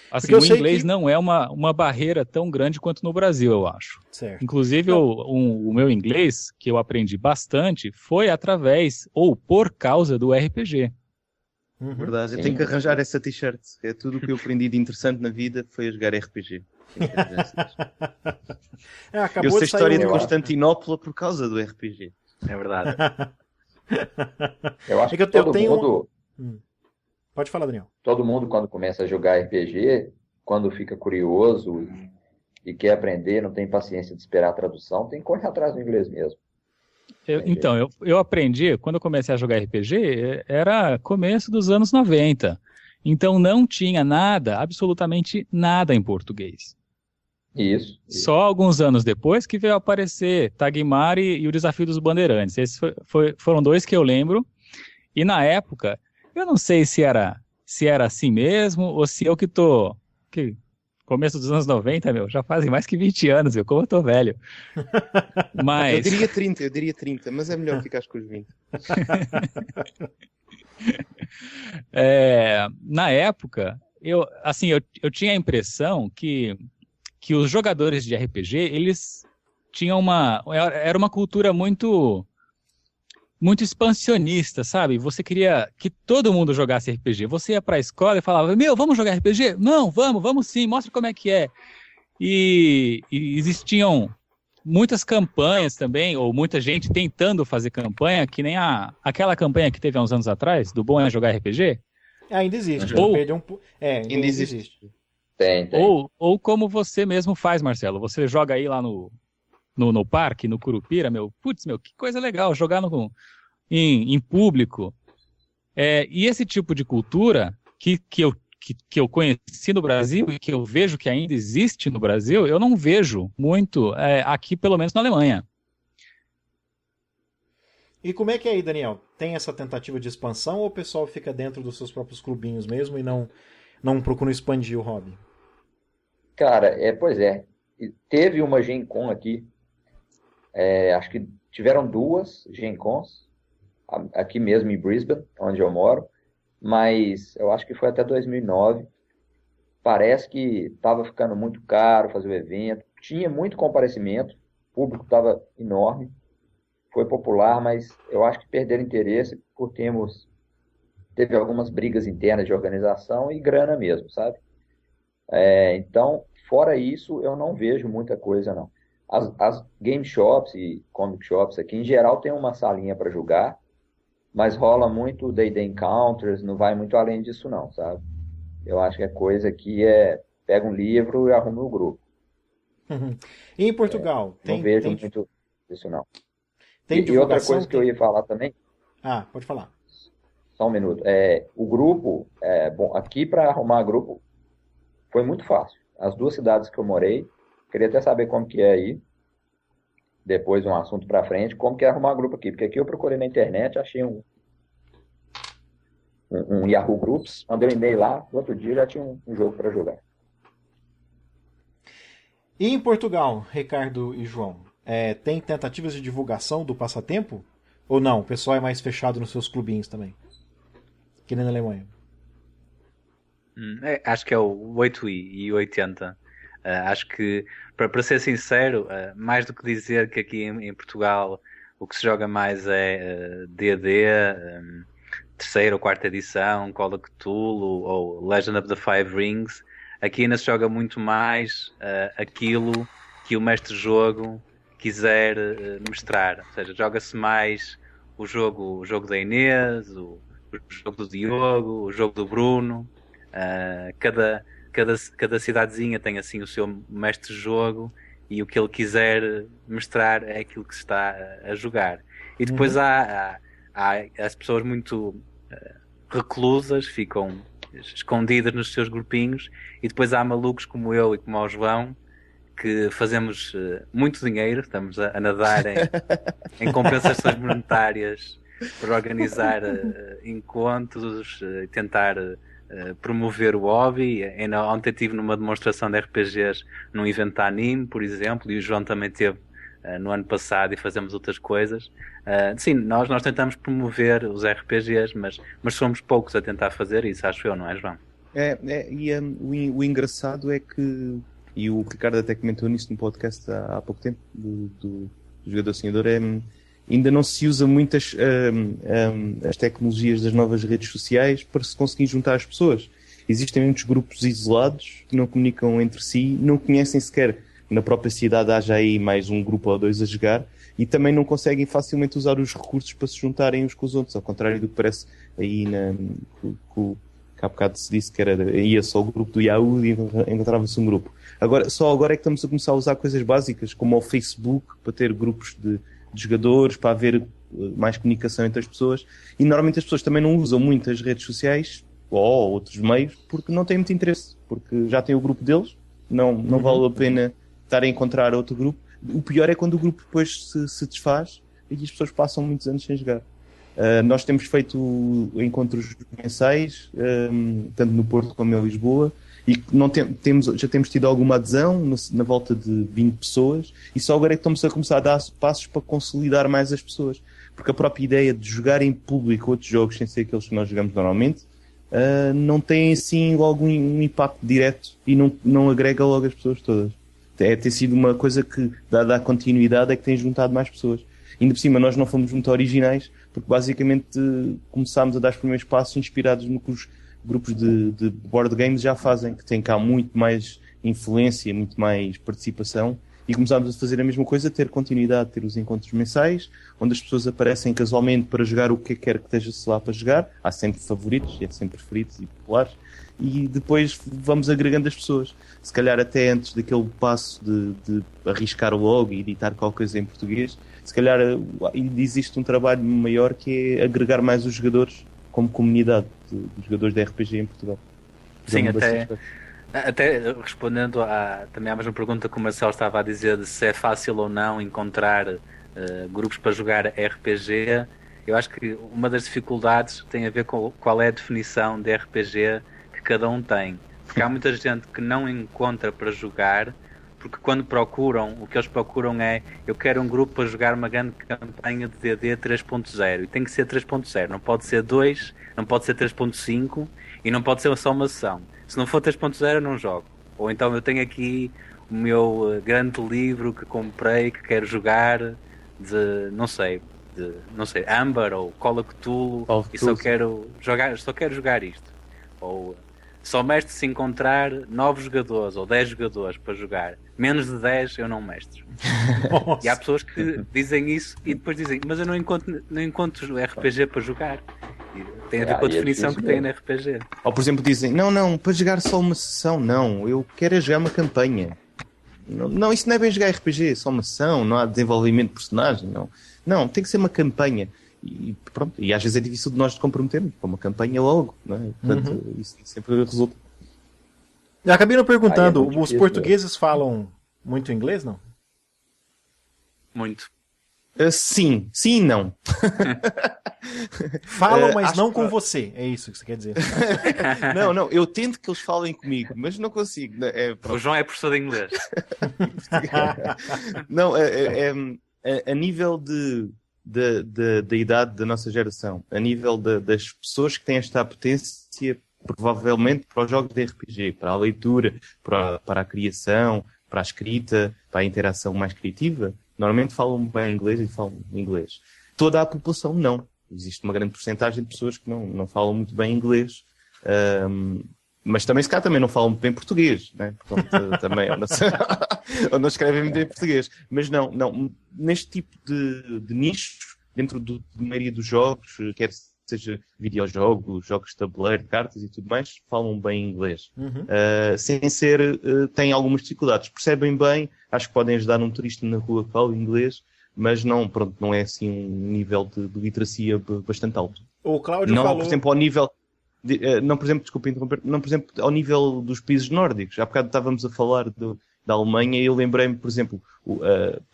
Assim, Porque eu o sei inglês que- não é uma barreira tão grande quanto no Brasil, eu acho. Certo. Inclusive, Não. o meu inglês, que eu aprendi bastante, foi através ou por causa do RPG. Uhum. Verdade, eu Sim. tenho que arranjar essa t-shirt. É tudo o que eu aprendi de interessante na vida foi a jogar RPG. Tenho que arranjar essa t-shirt. É, acabou Eu sei a de sair história um- de Eu acho. Constantinopla por causa do RPG. É verdade. Eu acho É que que eu todo tenho mundo, Pode falar, Daniel. todo mundo quando começa a jogar RPG, quando fica curioso e quer aprender, não tem paciência de esperar a tradução, tem que correr atrás do inglês mesmo. Então, eu aprendi, quando eu comecei a jogar RPG, era começo dos anos 90. Então não tinha nada, absolutamente nada em português. Isso. Só alguns anos depois que veio aparecer Tagmari e o Desafio dos Bandeirantes. Esses foram dois que eu lembro. E na época, eu não sei se era assim mesmo, ou se eu que tô... Começo dos anos 90, já fazem mais que 20 anos, como eu tô velho. Eu Mas... diria 30, mas é melhor ficar com os 20. Na época, eu eu tinha a impressão que os jogadores de RPG, eles tinham era uma cultura muito expansionista, sabe? Você queria que todo mundo jogasse RPG. Você ia pra escola e falava, vamos jogar RPG? Não, vamos sim, mostra como é que é. E existiam muitas campanhas também, ou muita gente tentando fazer campanha, que nem aquela campanha que teve há uns anos atrás, do Bom é Jogar RPG. Ainda existe. Ou- Perdeu um... ainda existe. Tem. Ou como você mesmo faz, Marcelo. Você joga aí lá no parque, no Curupira, que coisa legal, jogar em público. E esse tipo de cultura que eu conheci no Brasil e que eu vejo que ainda existe no Brasil, eu não vejo muito aqui, pelo menos na Alemanha. E como é que é aí, Daniel? Tem essa tentativa de expansão ou o pessoal fica dentro dos seus próprios clubinhos mesmo e não procura expandir o hobby? Cara, pois é. Teve uma Gen Con aqui. Acho que tiveram 2 Gen Cons aqui mesmo em Brisbane, onde eu moro. Mas eu acho que foi até 2009. Parece que estava ficando muito caro fazer o evento. Tinha muito comparecimento. O público estava enorme. Foi popular, mas eu acho que perderam interesse por teve algumas brigas internas de organização e grana mesmo, sabe? Então, fora isso, eu não vejo muita coisa, não. As game shops e comic shops aqui, em geral, tem uma salinha para jogar, mas rola muito Day Encounters, não vai muito além disso, não, sabe? Eu acho que é coisa que pega um livro e arruma o grupo. E em Portugal? Não vejo muito isso, não. Tem E outra divulgação? coisa que eu ia falar também, Ah, pode falar. só um minuto, o grupo, bom, aqui para arrumar grupo foi muito fácil. As 2 cidades que eu morei, queria até saber como que é aí, depois um assunto para frente, como que é arrumar grupo aqui, porque aqui eu procurei na internet, achei um Yahoo Groups, mandei um e-mail lá, no outro dia já tinha um jogo para jogar. E em Portugal, Ricardo e João, tem tentativas de divulgação do passatempo? Ou não? O pessoal é mais fechado nos seus clubinhos também? Que nem na Alemanha. Acho que é o 8 e 80. Acho que, para ser sincero, mais do que dizer que aqui em Portugal o que se joga mais é D&D, terceira ou quarta edição, Call of Cthulhu ou Legend of the Five Rings, aqui ainda se joga muito mais aquilo que o mestre-jogo quiser mostrar. Ou seja, joga-se mais o jogo da Inês, o jogo do Diogo, o jogo do Bruno. Cada cidadezinha tem assim o seu mestre-jogo e o que ele quiser mostrar é aquilo que se está a jogar. E depois há as pessoas muito reclusas, ficam escondidas nos seus grupinhos, e depois há malucos como eu e como o João que fazemos muito dinheiro, estamos a nadar em compensações monetárias para organizar encontros e tentar promover o hobby. Ontem estive numa demonstração de RPGs num evento da Anime, por exemplo, e o João também teve no ano passado e fazemos outras coisas. Sim, nós tentamos promover os RPGs, mas somos poucos a tentar fazer isso, acho eu, não é, João? O engraçado é que, e o Ricardo até comentou nisso no podcast há pouco tempo, do Jogador Sonhador, ainda não se usa muito as tecnologias das novas redes sociais para se conseguir juntar as pessoas. Existem muitos grupos isolados que não comunicam entre si, não conhecem sequer na própria cidade haja aí mais um grupo ou dois a jogar e também não conseguem facilmente usar os recursos para se juntarem uns com os outros, ao contrário do que parece aí que há bocado se disse que ia só o grupo do Yahoo e encontrava-se um grupo. Só agora é que estamos a começar a usar coisas básicas, como o Facebook, para ter grupos de jogadores, para haver mais comunicação entre as pessoas. E normalmente as pessoas também não usam muito as redes sociais, ou outros meios, porque não têm muito interesse, porque já têm o grupo deles, não vale a pena estar a encontrar outro grupo. O pior é quando o grupo depois se desfaz e as pessoas passam muitos anos sem jogar. Nós temos feito encontros mensais, tanto no Porto como em Lisboa, e já temos tido alguma adesão, na volta de 20 pessoas, e só agora é que estamos a começar a dar passos para consolidar mais as pessoas. Porque a própria ideia de jogar em público outros jogos, sem ser aqueles que nós jogamos normalmente, não tem assim logo um impacto direto e não agrega logo as pessoas todas. Tem sido uma coisa que, dada a continuidade, é que tem juntado mais pessoas. Ainda por cima, nós não fomos muito originais, porque basicamente começámos a dar os primeiros passos inspirados no que os grupos de board games já fazem, que têm cá muito mais influência, muito mais participação, e começámos a fazer a mesma coisa, ter continuidade, ter os encontros mensais, onde as pessoas aparecem casualmente para jogar o que quer que esteja-se lá para jogar. Há sempre favoritos, é sempre preferidos e populares, e depois vamos agregando as pessoas. Se calhar até antes daquele passo de arriscar logo e editar qualquer coisa em português, se calhar existe um trabalho maior que é agregar mais os jogadores como comunidade de jogadores de RPG em Portugal. Sim, até respondendo também à mesma pergunta que o Marcelo estava a dizer de se é fácil ou não encontrar grupos para jogar RPG, eu acho que uma das dificuldades tem a ver com qual é a definição de RPG que cada um tem. Porque há muita gente que não encontra para jogar, porque quando procuram, o que eles procuram é: eu quero um grupo para jogar uma grande campanha de D&D 3.0, e tem que ser 3.0, não pode ser 2, não pode ser 3.5 e não pode ser só uma sessão. Se não for 3.0 eu não jogo. Ou então eu tenho aqui o meu grande livro que comprei, que quero jogar de, não sei, Amber ou Call of Cthulhu, e só quero jogar isto. Ou só mestre se encontrar 9 jogadores ou 10 jogadores para jogar. Menos de 10 eu não mestro. E há pessoas que dizem isso e depois dizem: mas eu não encontro RPG para jogar. E tem a ver com a definição que tem no RPG. Ou por exemplo dizem: não, para jogar só uma sessão, não, eu quero é jogar uma campanha. Não, isso não é bem jogar RPG, é só uma sessão, não há desenvolvimento de personagem, não, tem que ser uma campanha. E pronto, e às vezes é difícil de nós nos comprometermos para uma campanha logo, não é? Portanto, isso sempre resulta. Eu acabei não perguntando, os portugueses falam muito inglês, não? Muito. Sim e não. Falam, mas não com você, é isso que você quer dizer. Não, eu tento que eles falem comigo, mas não consigo. O João é professor de inglês. Não, a nível da idade da nossa geração, a nível das pessoas que têm esta apetência, provavelmente para os jogos de RPG, para a leitura, para a criação, para a escrita, para a interação mais criativa, normalmente falam bem inglês e falam inglês. Toda a população não. Existe uma grande porcentagem de pessoas que não falam muito bem inglês, mas também se calhar também não falam muito bem português, né? Portanto, também ou não escrevem muito bem português. Mas não, neste tipo de nicho, dentro da maioria dos jogos, quer seja videojogos, jogos de tabuleiro, de cartas e tudo mais, falam bem inglês. Sem ser, têm algumas dificuldades. Percebem bem, acho que podem ajudar um turista na rua que fala inglês, mas não é assim um nível de literacia bastante alto. O Cláudio falou... Por exemplo, ao nível... desculpa interromper, não, por exemplo, ao nível dos países nórdicos. Há bocado estávamos a falar da Alemanha, e eu lembrei-me, por exemplo,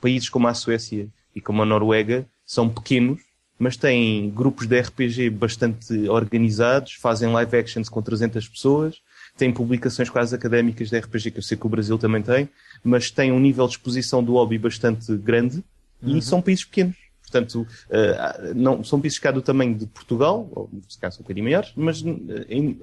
países como a Suécia e como a Noruega são pequenos, mas têm grupos de RPG bastante organizados, fazem live actions com 300 pessoas, têm publicações quase académicas de RPG, que eu sei que o Brasil também tem, mas têm um nível de exposição do hobby bastante grande, e são países pequenos. Portanto, não, são países cá do tamanho de Portugal, ou se calhar são um bocadinho maiores, mas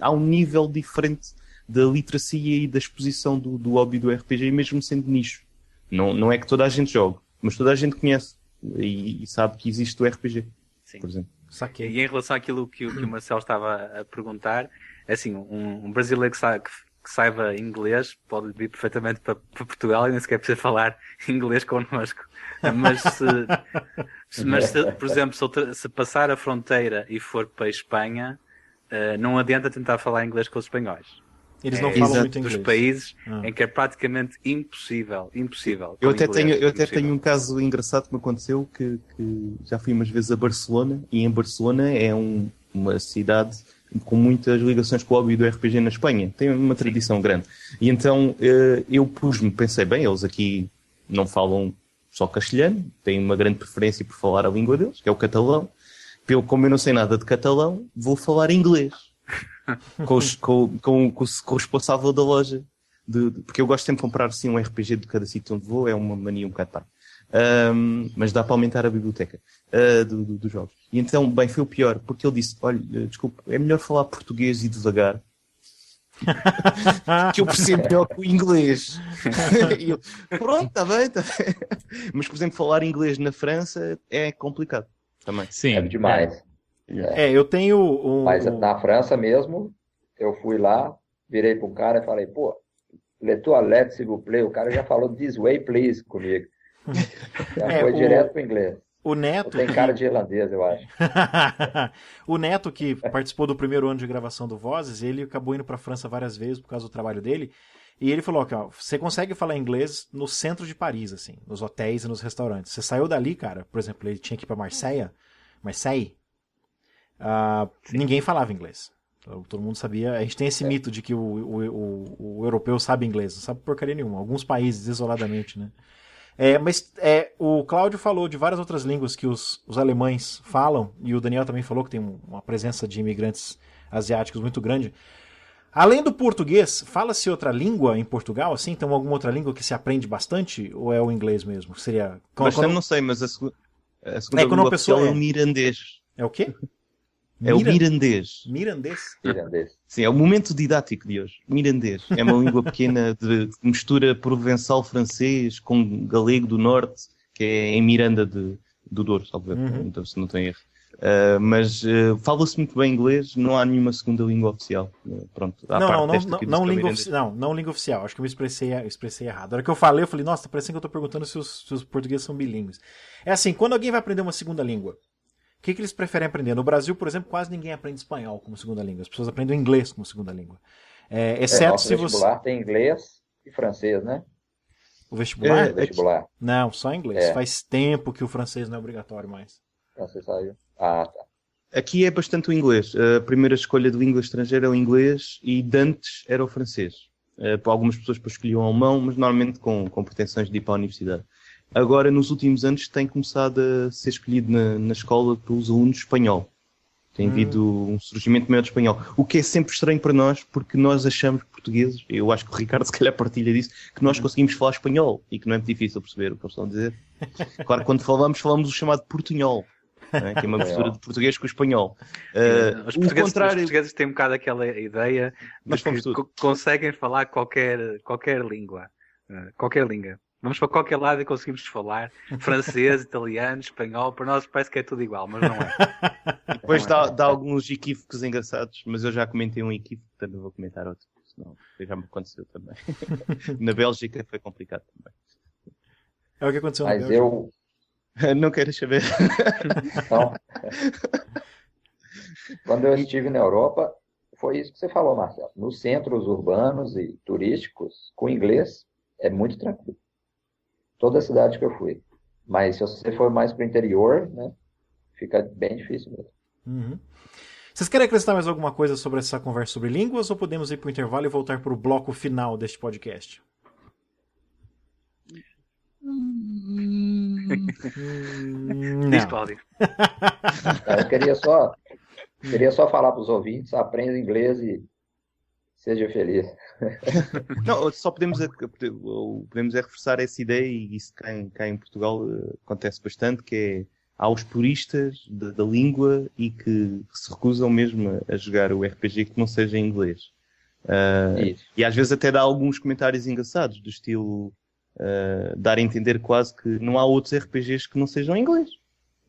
há um nível diferente da literacia e da exposição do hobby do RPG, mesmo sendo nicho. Não é que toda a gente joga, mas toda a gente conhece e sabe que existe o RPG, Sim. por exemplo. Saquei. E em relação àquilo que o Marcelo estava a perguntar, é assim, um brasileiro que saiba inglês pode vir perfeitamente para Portugal e nem sequer precisa falar inglês connosco. Mas por exemplo, se passar a fronteira e for para a Espanha, não adianta tentar falar inglês com os espanhóis. Eles não falam muito dos inglês. países em que é praticamente impossível. Eu até tenho um caso engraçado que me aconteceu, que já fui umas vezes a Barcelona, e em Barcelona é uma cidade com muitas ligações com o hobby do RPG na Espanha. Tem uma tradição grande. E então eu pensei, bem, eles aqui não falam só castelhano, têm uma grande preferência por falar a língua deles, que é o catalão. Como eu não sei nada de catalão, vou falar inglês. com o responsável da loja. Porque eu gosto sempre de comprar assim, um RPG de cada sítio onde vou, é uma mania um bocado parva. Mas dá para aumentar a biblioteca dos jogos. E então, bem, foi o pior, porque ele disse, olha, desculpe, é melhor falar português e devagar, que eu percebo melhor que o inglês. E eu, pronto, está bem. Mas, por exemplo, falar inglês na França é complicado também. Sim. É demais. Eu tenho Mas na França mesmo, eu fui lá, virei para um cara e falei, pô, le toilette, s'il vous plaît. O cara já falou this way, please, comigo. Já foi direto para o inglês. O Neto... Tem cara de irlandês, eu acho. O Neto, que participou do primeiro ano de gravação do Vozes, ele acabou indo para a França várias vezes por causa do trabalho dele. E ele falou que você consegue falar inglês no centro de Paris, assim, nos hotéis e nos restaurantes. Você saiu dali, cara, por exemplo, ele tinha que ir para Marseille, ninguém falava inglês. Todo mundo sabia. A gente tem esse mito de que o europeu sabe inglês. Não sabe porcaria nenhuma. Alguns países, isoladamente, né? Mas o Cláudio falou de várias outras línguas que os alemães falam, e o Daniel também falou que tem uma presença de imigrantes asiáticos muito grande. Além do português, fala-se outra língua em Portugal? Assim, tem alguma outra língua que se aprende bastante? Ou é o inglês mesmo? Seria... Não sei, mas a segunda língua oficial é o mirandês. É o quê? É o mirandês. Mirandês? Mirandês. Sim, é o momento didático de hoje. Mirandês. É uma língua pequena de mistura provençal francês com galego do norte, que é em Miranda do Douro, obviamente, então se não tem erro. Mas fala-se muito bem inglês, não há nenhuma segunda língua oficial. Pronto, não língua oficial. Acho que eu me expressei errado. Na hora que eu falei, nossa, tá parecendo que eu tô perguntando se os portugueses são bilíngues. É assim, quando alguém vai aprender uma segunda língua, o que eles preferem aprender? No Brasil, por exemplo, quase ninguém aprende espanhol como segunda língua. As pessoas aprendem inglês como segunda língua. Exceto se você... vestibular tem inglês e francês, né? O vestibular? Vestibular. Não, só inglês. Faz tempo que o francês não é obrigatório mais. Francês saiu. Ah, tá. Aqui é bastante o inglês. A primeira escolha de língua estrangeira é o inglês e de antes era o francês. Algumas pessoas escolhiam o alemão, mas normalmente com pretensões de ir para a universidade. Agora, nos últimos anos, tem começado a ser escolhido na escola pelos alunos espanhol. Tem havido um surgimento maior de espanhol. O que é sempre estranho para nós, porque nós achamos portugueses, eu acho que o Ricardo se calhar partilha disso, que nós conseguimos falar espanhol e que não é muito difícil perceber o que eles estão a dizer. Claro, quando falamos o chamado portunhol, né, que é uma mistura de português com o espanhol. Os portugueses têm um bocado aquela ideia de que conseguem falar qualquer língua. Qualquer língua. Vamos para qualquer lado e conseguimos falar francês, italiano, espanhol. Para nós parece que é tudo igual, mas não é. E depois dá alguns equívocos engraçados, mas eu já comentei um equívoco, também vou comentar outro, senão já me aconteceu também. Na Bélgica foi complicado também. É o que aconteceu na Bélgica. Eu... Não queres saber? Não. Quando eu estive na Europa, foi isso que você falou, Marcelo. Nos centros urbanos e turísticos, com inglês, é muito tranquilo. Toda a cidade que eu fui. Mas se você for mais para o interior, né, fica bem difícil mesmo. Vocês querem acrescentar mais alguma coisa sobre essa conversa sobre línguas ou podemos ir para o intervalo e voltar para o bloco final deste podcast? Diz, Não. Cláudio. Eu queria só falar para os ouvintes, aprenda inglês e seja feliz. Não, só podemos reforçar essa ideia, e isso cá em Portugal acontece bastante, que é, há os puristas da língua e que se recusam mesmo a jogar o RPG que não seja em inglês. Isso. E às vezes até dá alguns comentários engraçados, do estilo dar a entender quase que não há outros RPGs que não sejam em inglês.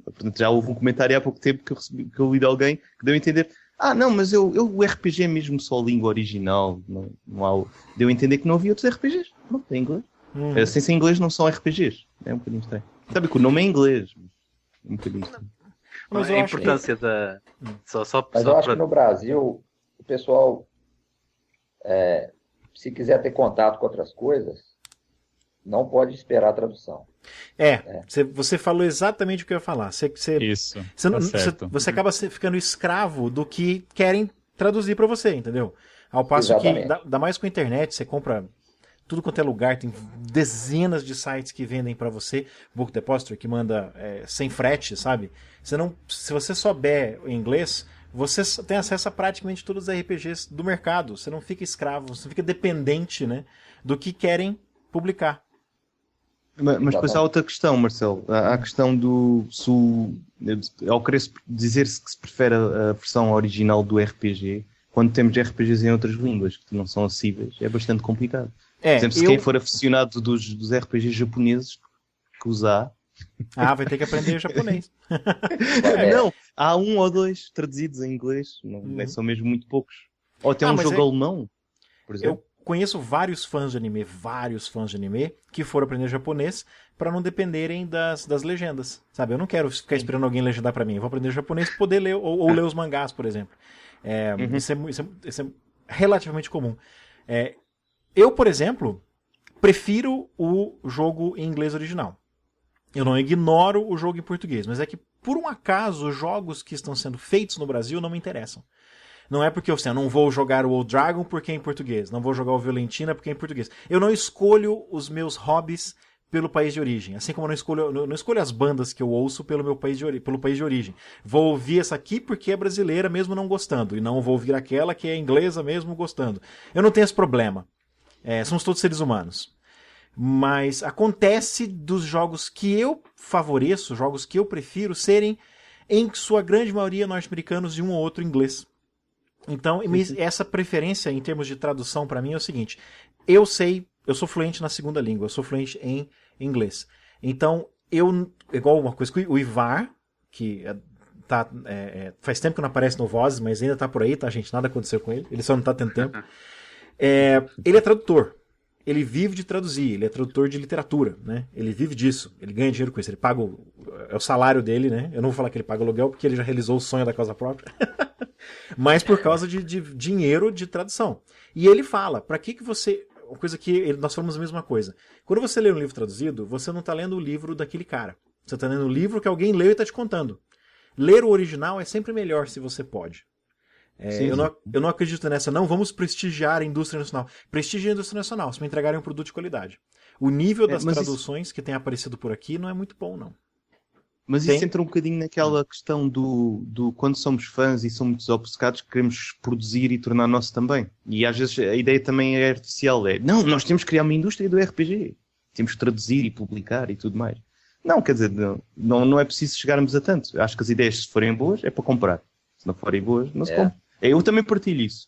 Portanto, já houve um comentário há pouco tempo que eu li de alguém que deu a entender: não, mas o RPG é mesmo só a língua original, não há. Deu a entender que não havia outros RPGs. Não, é inglês. Sem ser inglês não são RPGs. É um bocadinho estranho. Sabe que o nome é inglês. Um bocadinho estranho. Mas a eu acho importância da... Mas eu acho que no Brasil, o pessoal, se quiser ter contato com outras coisas, não pode esperar a tradução. Você falou exatamente o que eu ia falar. Isso. Você acaba ficando escravo do que querem traduzir para você, entendeu? Ao passo Exatamente. que, ainda mais com a internet, você compra tudo quanto é lugar, tem dezenas de sites que vendem para você, Book Depository que manda sem frete, sabe? Se você souber inglês, você tem acesso a praticamente todos os RPGs do mercado. Você não fica escravo, você não fica dependente, né, do que querem publicar. Mas depois há outra questão, Marcelo. Há a questão do... Ao querer dizer-se que se prefere a versão original do RPG, quando temos RPGs em outras línguas que não são acessíveis, é bastante complicado. Por exemplo, se quem for aficionado dos RPGs japoneses que usar... vai ter que aprender japonês. Não, há um ou dois traduzidos em inglês, não são mesmo muito poucos. Ou até um jogo alemão, por exemplo. Eu conheço vários fãs de anime, que foram aprender japonês para não dependerem das legendas, sabe? Eu não quero ficar esperando alguém legendar para mim. Eu vou aprender japonês para poder ler, ou ler os mangás, por exemplo. Isso é relativamente comum. Eu, por exemplo, prefiro o jogo em inglês original. Eu não ignoro o jogo em português, mas é que, por um acaso, os jogos que estão sendo feitos no Brasil não me interessam. Não é porque eu não vou jogar o Old Dragon porque é em português, não vou jogar o Violentina porque é em português. Eu não escolho os meus hobbies pelo país de origem, assim como eu não escolho as bandas que eu ouço pelo país de origem. Vou ouvir essa aqui porque é brasileira mesmo não gostando, e não vou ouvir aquela que é inglesa mesmo gostando. Eu não tenho esse problema. Somos todos seres humanos. Mas acontece dos jogos que eu favoreço, jogos que eu prefiro, serem, em sua grande maioria, norte-americanos e um ou outro inglês. Então, essa preferência em termos de tradução para mim é o seguinte: eu sou fluente na segunda língua, eu sou fluente em inglês. Então, igual uma coisa que o Ivar, que faz tempo que não aparece no Vozes, mas ainda tá por aí, tá, gente? Nada aconteceu com ele, ele só não tá tendo tempo. Ele é tradutor. Ele vive de traduzir, ele é tradutor de literatura, né? Ele vive disso, ele ganha dinheiro com isso, ele paga é o salário dele, né? Eu não vou falar que ele paga aluguel, porque ele já realizou o sonho da causa própria, mas por causa de dinheiro de tradução. E ele fala, para que você... Uma coisa que nós falamos a mesma coisa. Quando você lê um livro traduzido, você não está lendo o livro daquele cara. Você está lendo o livro que alguém leu e está te contando. Ler o original é sempre melhor se você pode. Eu não acredito nessa, não vamos prestigiar a indústria nacional. Prestígio a indústria nacional, se me entregarem um produto de qualidade. O nível das traduções que tem aparecido por aqui não é muito bom, não. Mas isso entra um bocadinho naquela questão do quando somos fãs e somos obcecados, queremos produzir e tornar nosso também. E às vezes a ideia também é artificial. Não, nós temos que criar uma indústria do RPG. Temos que traduzir e publicar e tudo mais. Não, quer dizer, não é preciso chegarmos a tanto. Acho que as ideias, se forem boas, é para comprar. Se não forem boas, não se compra. Eu também partilho isso.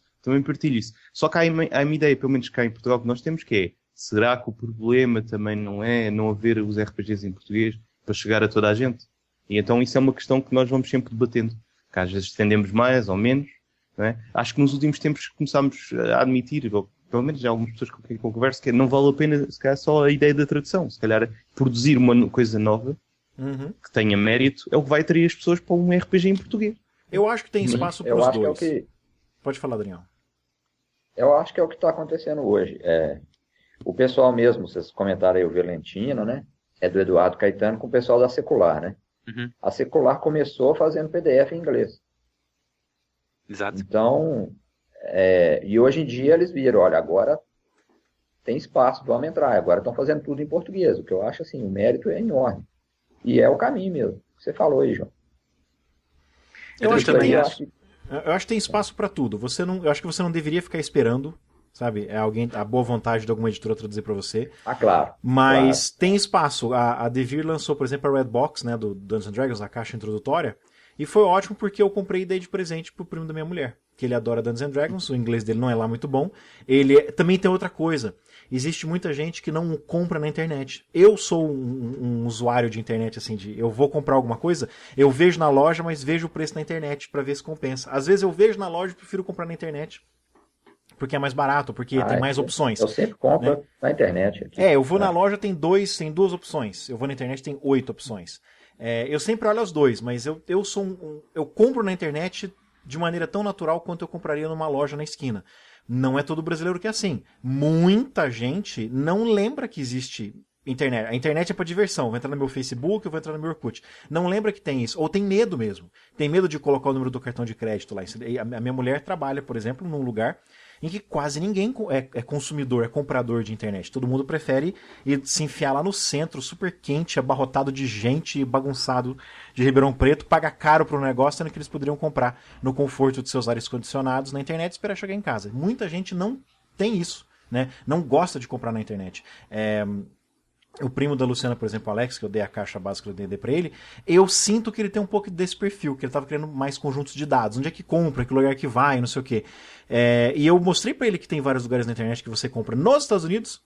Só que há uma ideia, pelo menos cá em Portugal, que nós temos, que é: será que o problema também não é não haver os RPGs em português para chegar a toda a gente? E então isso é uma questão que nós vamos sempre debatendo. Que às vezes defendemos mais ou menos. Não é? Acho que nos últimos tempos começámos a admitir, ou pelo menos há algumas pessoas com quem eu converso, que não vale a pena, se calhar, só a ideia da tradução. Se calhar produzir uma coisa nova que tenha mérito é o que vai atrair as pessoas para um RPG em português. Eu acho que tem espaço para os dois. Pode falar, Daniel. Eu acho que é o que está acontecendo hoje. O pessoal mesmo, vocês comentaram aí o Violentino, né? É do Eduardo Caetano com o pessoal da Secular, né? A Secular começou fazendo PDF em inglês. Exato. Então, e hoje em dia eles viram, olha, agora tem espaço, vamos entrar. Agora estão fazendo tudo em português, o que eu acho assim, o mérito é enorme. E é o caminho mesmo, que você falou aí, João. Eu acho também que acho. Eu acho que tem espaço para tudo. Eu acho que você não deveria ficar esperando, sabe? É alguém, a boa vontade de alguma editora traduzir para você. Ah, claro. Mas claro. tem espaço. A Devir lançou, por exemplo, a Red Box, né, do Dungeons and Dragons, a caixa introdutória. E foi ótimo porque eu comprei e dei de presente pro primo da minha mulher. Que ele adora Dungeons and Dragons, o inglês dele não é lá muito bom. Também tem outra coisa. Existe muita gente que não compra na internet. Eu sou um usuário de internet, assim, eu vou comprar alguma coisa, eu vejo na loja, mas vejo o preço na internet pra ver se compensa. Às vezes eu vejo na loja e prefiro comprar na internet. Porque é mais barato, porque tem mais opções. Eu sempre compro, né, na internet. Aqui. Eu vou na loja, tem duas opções. Eu vou na internet, tem 8 opções. Eu sempre olho as dois, mas eu compro na internet de maneira tão natural quanto eu compraria numa loja na esquina. Não é todo brasileiro que é assim. Muita gente não lembra que existe internet. A internet é para diversão. Vou entrar no meu Facebook, eu vou entrar no meu Orkut. Não lembra que tem isso. Ou tem medo mesmo. Tem medo de colocar o número do cartão de crédito lá. A minha mulher trabalha, por exemplo, num lugar em que quase ninguém é consumidor, é comprador de internet. Todo mundo prefere se enfiar lá no centro, super quente, abarrotado de gente, bagunçado de Ribeirão Preto, paga caro pro negócio, sendo que eles poderiam comprar no conforto de seus ares condicionados na internet e esperar chegar em casa. Muita gente não tem isso, né? Não gosta de comprar na internet. O primo da Luciana, por exemplo, o Alex, que eu dei a caixa básica do D&D pra ele, eu sinto que ele tem um pouco desse perfil, que ele tava querendo mais conjuntos de dados. Onde é que compra, que lugar que vai, não sei o quê. E eu mostrei pra ele que tem vários lugares na internet que você compra nos Estados Unidos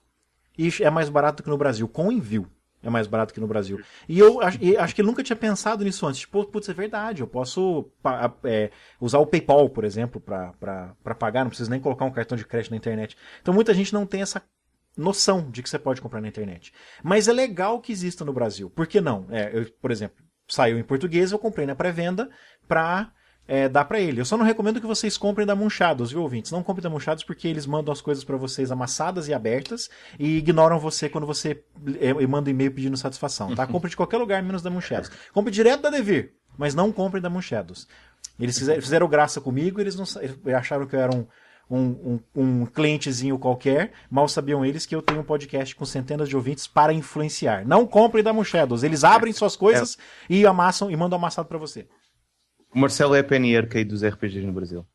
e é mais barato que no Brasil, com envio. É mais barato que no Brasil. E eu acho que ele nunca tinha pensado nisso antes. Tipo, putz, é verdade, eu posso usar o PayPal, por exemplo, pra pagar, não preciso nem colocar um cartão de crédito na internet. Então muita gente não tem essa noção de que você pode comprar na internet. Mas é legal que exista no Brasil. Por que não? Por exemplo, saiu em português, eu comprei na pré-venda pra dar pra ele. Eu só não recomendo que vocês comprem da Munchados, viu, ouvintes? Não comprem da Munchados porque eles mandam as coisas pra vocês amassadas e abertas e ignoram você quando você manda e-mail pedindo satisfação, tá? Compre de qualquer lugar, menos da Munchados. Compre direto da Devir, mas não comprem da Munchados. Eles fizeram graça comigo, eles acharam que eu era um clientezinho qualquer, mal sabiam eles que eu tenho um podcast com centenas de ouvintes para influenciar. Não comprem da Munchados. Eles abrem suas coisas e amassam e mandam amassado pra você. O Marcelo é a Penny Arcade dos RPGs no Brasil.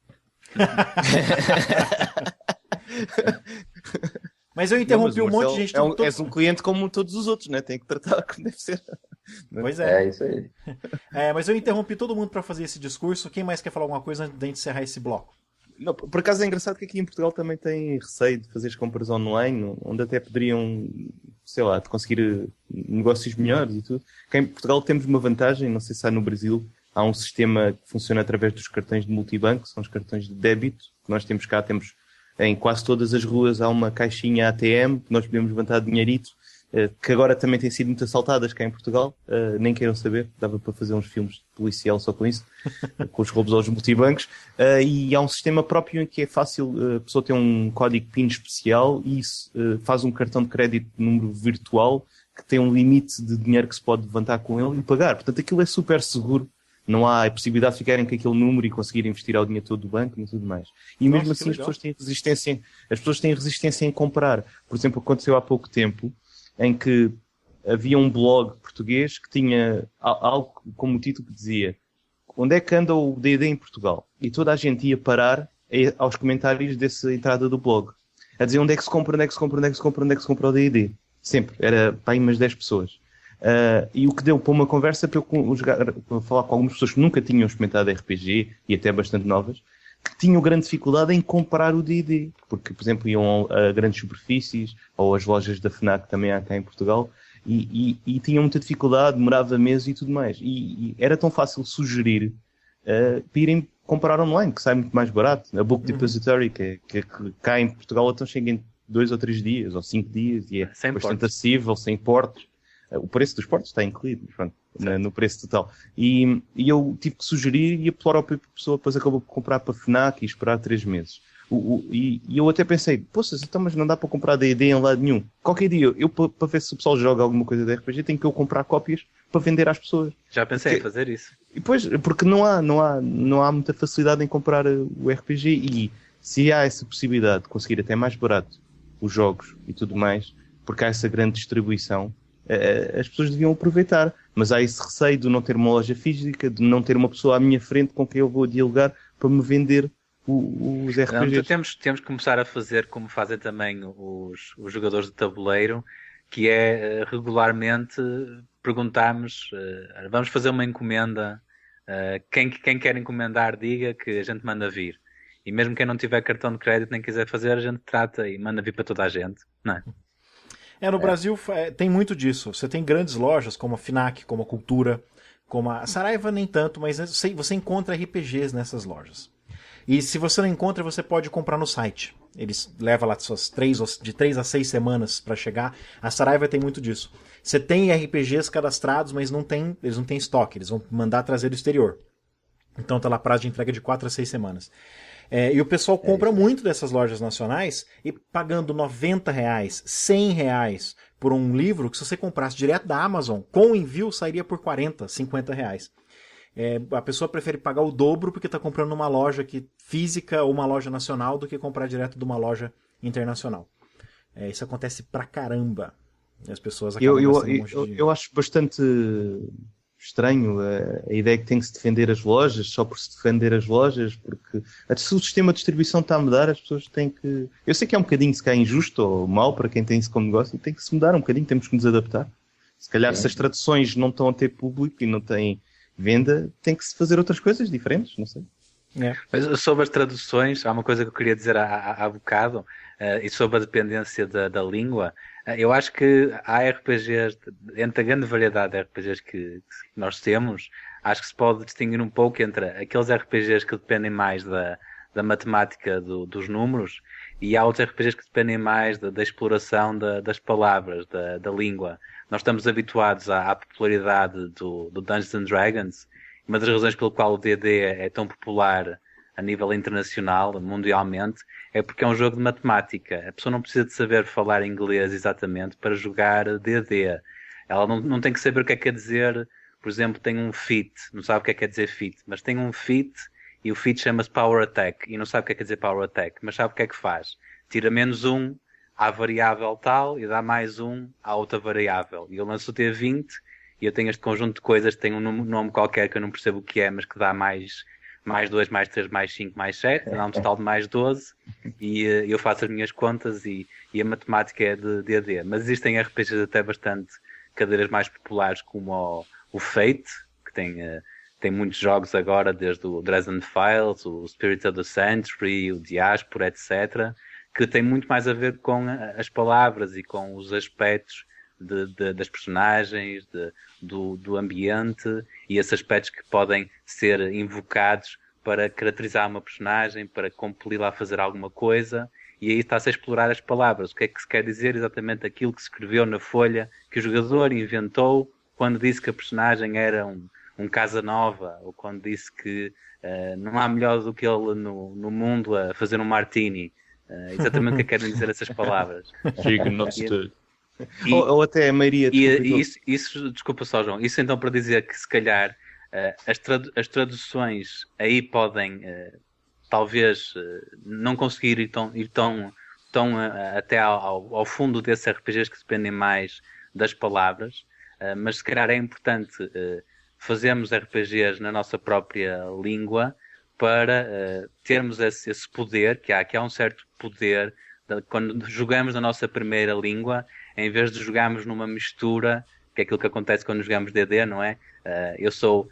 Mas eu interrompi um monte de gente. És um cliente como todos os outros, né? Tem que tratar como deve ser. Pois é. É isso aí. Mas eu interrompi todo mundo para fazer esse discurso. Quem mais quer falar alguma coisa antes de encerrar esse bloco? Não, por acaso é engraçado que aqui em Portugal também tem receio de fazer as compras online, onde até poderiam, sei lá, de conseguir negócios melhores e tudo. Cá em Portugal temos uma vantagem, não sei se há no Brasil, há um sistema que funciona através dos cartões de multibanco, são os cartões de débito, que nós temos cá, temos em quase todas as ruas há uma caixinha ATM, que nós podemos levantar dinheirito, que agora também têm sido muito assaltadas cá em Portugal, nem queiram saber, dava para fazer uns filmes de policial só com isso, com os roubos aos multibancos, e há um sistema próprio em que é fácil, a pessoa tem um código PIN especial e isso faz um cartão de crédito de número virtual que tem um limite de dinheiro que se pode levantar com ele e pagar. Portanto, aquilo é super seguro. Não há a possibilidade de ficarem com aquele número e conseguir investir o dinheiro todo do banco e tudo mais. E mesmo assim as pessoas têm resistência em comprar. Por exemplo, aconteceu há pouco tempo em que havia um blog português que tinha algo como o título que dizia: onde é que anda o D&D em Portugal? E toda a gente ia parar aos comentários dessa entrada do blog. A dizer onde é que se compra, onde é que se compra, onde é que se compra, onde é que se compra o D&D. Sempre. Era para aí umas 10 pessoas. E o que deu para uma conversa para eu falar com algumas pessoas que nunca tinham experimentado RPG e até bastante novas, que tinham grande dificuldade em comprar o D&D, porque, por exemplo, iam a grandes superfícies ou as lojas da FNAC também há cá em Portugal e tinham muita dificuldade, demorava meses e tudo mais. E era tão fácil sugerir para irem comprar online, que sai muito mais barato. A Book Depository, que cá em Portugal então chega em 2 ou 3 dias ou 5 dias e é bastante acessível, sem portos. O preço dos portos está incluído, pronto, no preço total. E eu tive que sugerir e apelar ao pessoa, depois acabou por comprar para a FNAC e esperar 3 meses. E eu até pensei, poxa, então, mas não dá para comprar D&D em lado nenhum. Qualquer dia, eu para ver se o pessoal joga alguma coisa de RPG, tenho que eu comprar cópias para vender às pessoas. Já pensei em fazer isso. E depois, porque não há muita facilidade em comprar o RPG e se há essa possibilidade de conseguir até mais barato os jogos e tudo mais, porque há essa grande distribuição, as pessoas deviam aproveitar. Mas há esse receio de não ter uma loja física, de não ter uma pessoa à minha frente com quem eu vou dialogar para me vender os RPGs. Não, temos que começar a fazer como fazem também os jogadores de tabuleiro, que é regularmente perguntarmos, vamos fazer uma encomenda, quem quer encomendar diga que a gente manda vir. E mesmo quem não tiver cartão de crédito nem quiser fazer, a gente trata e manda vir para toda a gente, não é? No Brasil tem muito disso. Você tem grandes lojas como a Fnac, como a Cultura, como a Saraiva nem tanto, mas você encontra RPGs nessas lojas. E se você não encontra, você pode comprar no site. Eles levam lá de 3 a 6 semanas para chegar. A Saraiva tem muito disso. Você tem RPGs cadastrados, mas eles não têm estoque. Eles vão mandar trazer do exterior. Então tá lá prazo de entrega de 4 a 6 semanas. E o pessoal compra muito dessas lojas nacionais e pagando R$90, R$100 por um livro que se você comprasse direto da Amazon, com envio sairia por R$40, R$50. A pessoa prefere pagar o dobro porque está comprando numa loja física ou uma loja nacional do que comprar direto de uma loja internacional. Isso acontece pra caramba. As pessoas acabam gastando um monte de dinheiro. Eu acho bastante estranho a ideia que tem que se defender as lojas, só por se defender as lojas, porque se o sistema de distribuição está a mudar, as pessoas têm que... Eu sei que é um bocadinho, se calhar, injusto ou mau para quem tem isso como negócio, tem que se mudar um bocadinho, temos que nos adaptar. Se calhar, se as traduções não estão a ter público e não têm venda, tem que se fazer outras coisas diferentes, não sei. Mas sobre as traduções, há uma coisa que eu queria dizer há bocado, e sobre a dependência da língua. Eu acho que há RPGs, entre a grande variedade de RPGs que nós temos, acho que se pode distinguir um pouco entre aqueles RPGs que dependem mais da matemática dos números, e há outros RPGs que dependem mais da exploração das palavras, da língua. Nós estamos habituados à popularidade do Dungeons and Dragons. Uma das razões pelo qual o D&D é tão popular a nível internacional, mundialmente, é porque é um jogo de matemática. A pessoa não precisa de saber falar inglês exatamente para jogar D&D. Ela não tem que saber o que é que quer dizer, por exemplo, tem um feat, não sabe o que é que quer dizer feat, mas tem um feat e o feat chama-se Power Attack e não sabe o que é que quer dizer Power Attack, mas sabe o que é que faz. Tira -1 à variável tal e dá +1 à outra variável. E eu lanço o T20 e eu tenho este conjunto de coisas que tem um nome qualquer que eu não percebo o que é, mas que dá mais 2, mais 3, mais 5, mais 7, dá um total de mais 12, e eu faço as minhas contas e a matemática é de D&D. Mas existem RPGs até bastante cadeiras mais populares, como o Fate, que tem muitos jogos agora, desde o Dresden Files, o Spirit of the Century, o Diaspora, etc., que tem muito mais a ver com as palavras e com os aspectos das personagens, do ambiente e esses aspectos que podem ser invocados para caracterizar uma personagem, para compeli-la a fazer alguma coisa, e aí está-se a explorar as palavras. O que é que se quer dizer exatamente aquilo que se escreveu na folha que o jogador inventou quando disse que a personagem era um Casanova, ou quando disse que não há melhor do que ele no mundo a fazer um martini. Exatamente o que querem dizer essas palavras. Ou até a maioria... Isso, desculpa só, João, isso então para dizer que se calhar as traduções aí podem talvez não conseguir ir tão até ao fundo desses RPGs que dependem mais das palavras, mas se calhar é importante fazermos RPGs na nossa própria língua para termos esse poder, que há um certo poder quando jogamos na nossa primeira língua, em vez de jogarmos numa mistura, que é aquilo que acontece quando jogamos D&D, não é? Eu sou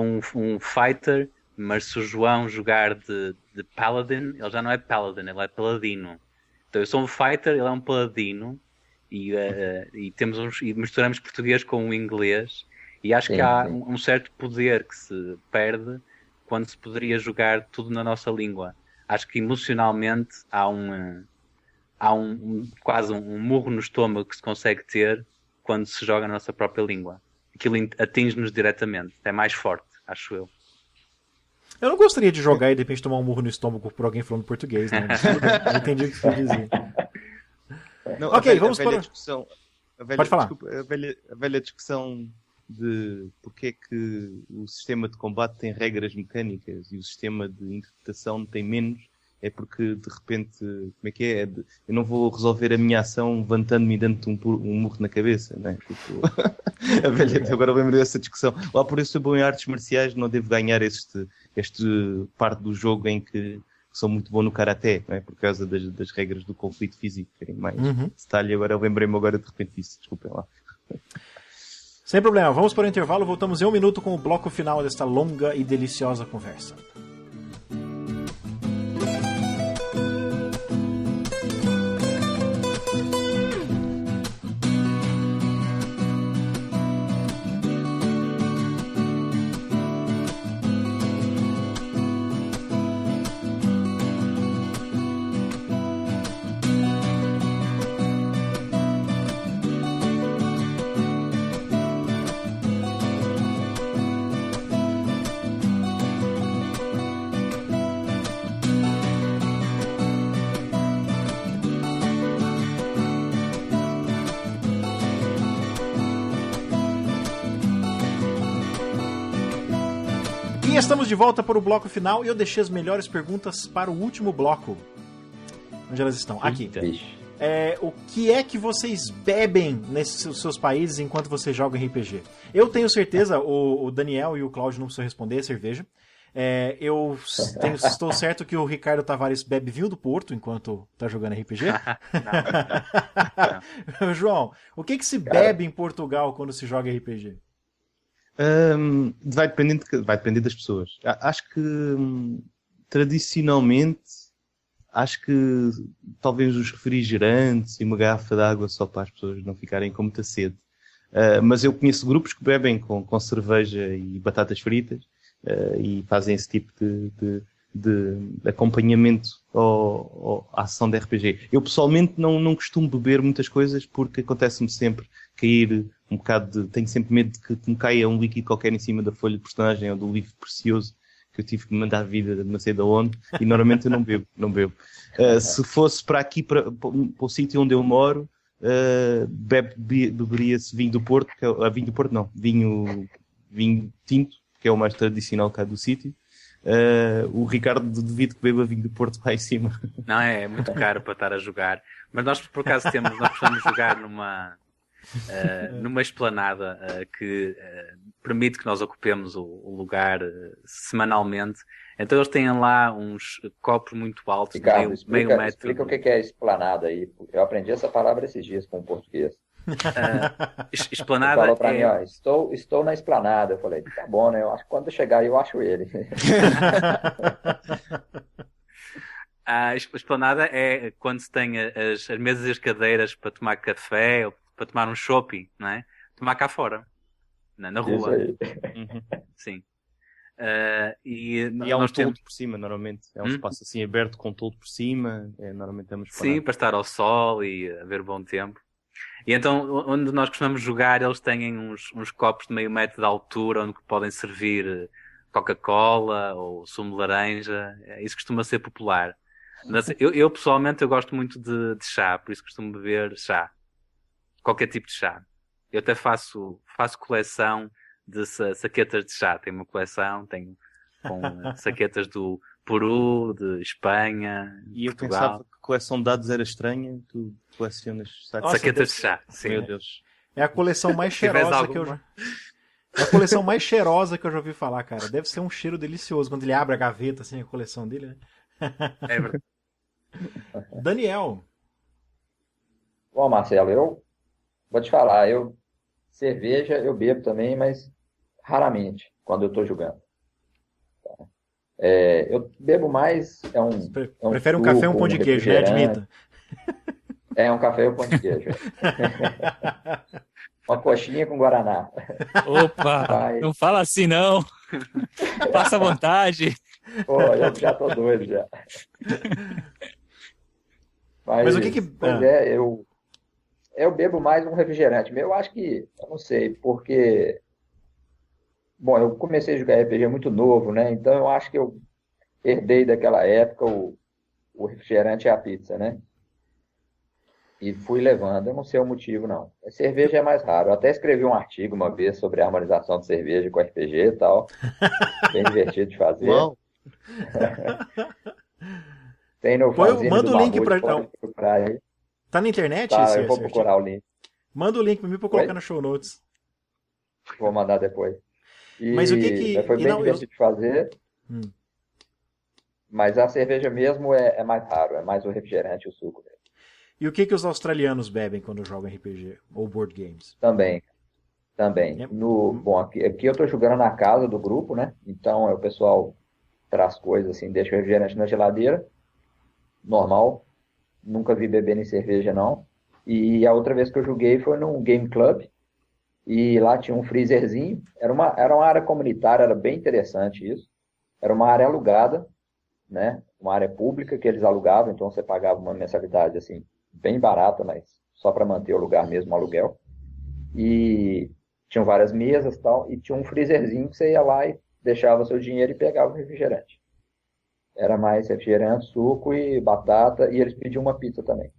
um fighter, mas se o João jogar de paladin, ele já não é paladin, ele é paladino. Então eu sou um fighter, ele é um paladino, e misturamos português com o inglês, e acho que há um certo poder que se perde quando se poderia jogar tudo na nossa língua. Acho que emocionalmente há quase um murro no estômago que se consegue ter quando se joga na nossa própria língua. Aquilo atinge-nos diretamente, é mais forte, acho eu. Eu não gostaria de jogar e de repente tomar um murro no estômago por alguém falando português, né? Eu entendi o que você dizer. Não, ok, vamos para... Pode falar. Desculpa, a velha discussão de porque é que o sistema de combate tem regras mecânicas e o sistema de interpretação tem menos, é porque de repente, como é que é? Eu não vou resolver a minha ação levantando-me e dando-te um murro na cabeça, não é? Tipo, a velha, agora lembro dessa discussão. Lá por isso sou bom em artes marciais, não devo ganhar este parte do jogo em que sou muito bom no karaté, não é? Por causa das regras do conflito físico, terem mais detalhe. Agora eu lembrei-me agora de repente disso, desculpem lá. Sem problema, vamos para o intervalo, voltamos em 1 minuto com o bloco final desta longa e deliciosa conversa. Estamos de volta para o bloco final e eu deixei as melhores perguntas para o último bloco. Onde elas estão? Aqui. O que é que vocês bebem nesses seus países enquanto você joga RPG? Eu tenho certeza, o Daniel e o Cláudio não precisam responder, cerveja. Estou certo que o Ricardo Tavares bebe vinho do Porto enquanto está jogando RPG. Não. João, o que se bebe em Portugal quando se joga RPG? Vai depender das pessoas. Acho que tradicionalmente talvez os refrigerantes e uma garrafa de água só para as pessoas não ficarem com muita sede. Mas eu conheço grupos que bebem com cerveja e batatas fritas e fazem esse tipo de acompanhamento à ação de RPG. Eu pessoalmente não costumo beber muitas coisas porque acontece-me sempre cair um bocado tenho sempre medo de que me caia um líquido qualquer em cima da folha de personagem ou do livro precioso que eu tive que mandar vida de não sei de onde, e normalmente eu não bebo. Se fosse para aqui, para o sítio onde eu moro, beberia-se vinho do Porto, vinho tinto, que é o mais tradicional cá do sítio. O Ricardo duvido que beba vinho do Porto lá em cima. Não, é muito caro para estar a jogar, mas nós por acaso nós precisamos jogar numa esplanada que permite que nós ocupemos o lugar semanalmente. Então eles têm lá uns copos muito altos, Ricardo, meio metro. Explica o que é esplanada aí. Eu aprendi essa palavra esses dias com o português. Esplanada. Ele falou pra mim, estou na esplanada. Eu falei, tá bom, né? Eu acho que quando eu chegar aí eu acho ele. A esplanada é quando se tem as mesas e as cadeiras para tomar café ou para tomar um shopping, não é? Tomar cá fora, na rua. Isso aí. Sim. E há um toldo por cima, normalmente. É um espaço assim aberto com toldo por cima. Normalmente é uma esplanada. Sim, para estar ao sol e haver bom tempo. E então, onde nós costumamos jogar, eles têm uns copos de meio metro de altura onde podem servir Coca-Cola ou sumo de laranja. Isso costuma ser popular. Eu pessoalmente, eu gosto muito de chá, por isso costumo beber chá. Qualquer tipo de chá. Eu até faço coleção de saquetas de chá. Tenho uma coleção, tenho com saquetas do Peru, de Espanha, e eu Portugal. Pensava que a coleção de dados era estranha. Tu colecionas saquetas de chá. Sim. Meu Deus. É a coleção mais cheirosa que eu já... É a coleção mais cheirosa que eu já ouvi falar, cara. Deve ser um cheiro delicioso quando ele abre a gaveta, assim, a coleção dele, né? É verdade. Daniel. Bom, Marcelo, eu vou te falar, cerveja eu bebo também, mas raramente, quando eu estou jogando. Eu bebo mais, prefere um café ou um pão de queijo, né? Admita. É, um café ou um pão de queijo. Uma coxinha com guaraná. Opa, não fala assim não. Passa à vontade. Pô, eu já tô doido já. Mas o que pois eu bebo mais um refrigerante. Eu acho que, eu não sei, porque... Bom, eu comecei a jogar RPG muito novo, né? Então eu acho que eu herdei daquela época o refrigerante e a pizza, né? E fui levando. Eu não sei o motivo, não. A cerveja é mais raro. Eu até escrevi um artigo uma vez sobre a harmonização de cerveja com RPG e tal. Bem divertido de fazer. Uau. Tem no Pô, fanzine manda do o link Mamute, pra- pode procurar aí. Tá na internet Tá, esse eu vou esse procurar o link. Manda o link pra mim pra eu colocar Oi? no show notes. Vou mandar depois. Mas o que Mas foi e bem não, divertido de fazer. Hum. Mas a cerveja mesmo é mais raro, é mais o refrigerante e o suco mesmo. E o que os australianos bebem quando jogam RPG ou board games? Também. É. Bom, aqui eu tô jogando na casa do grupo, né? Então o pessoal traz coisas assim, deixa o refrigerante na geladeira. Normal. Nunca vi beber nem cerveja, não. E a outra vez que eu joguei foi num Game Club. E lá tinha um freezerzinho. Era uma área comunitária, era bem interessante isso. Era uma área alugada, né? Uma área pública que eles alugavam, então você pagava uma mensalidade assim, bem barata, mas só para manter o lugar mesmo, o aluguel. E tinham várias mesas e tal, e tinha um freezerzinho que você ia lá e deixava seu dinheiro e pegava o refrigerante. Era mais refrigerante, suco e batata, e eles pediam uma pizza também.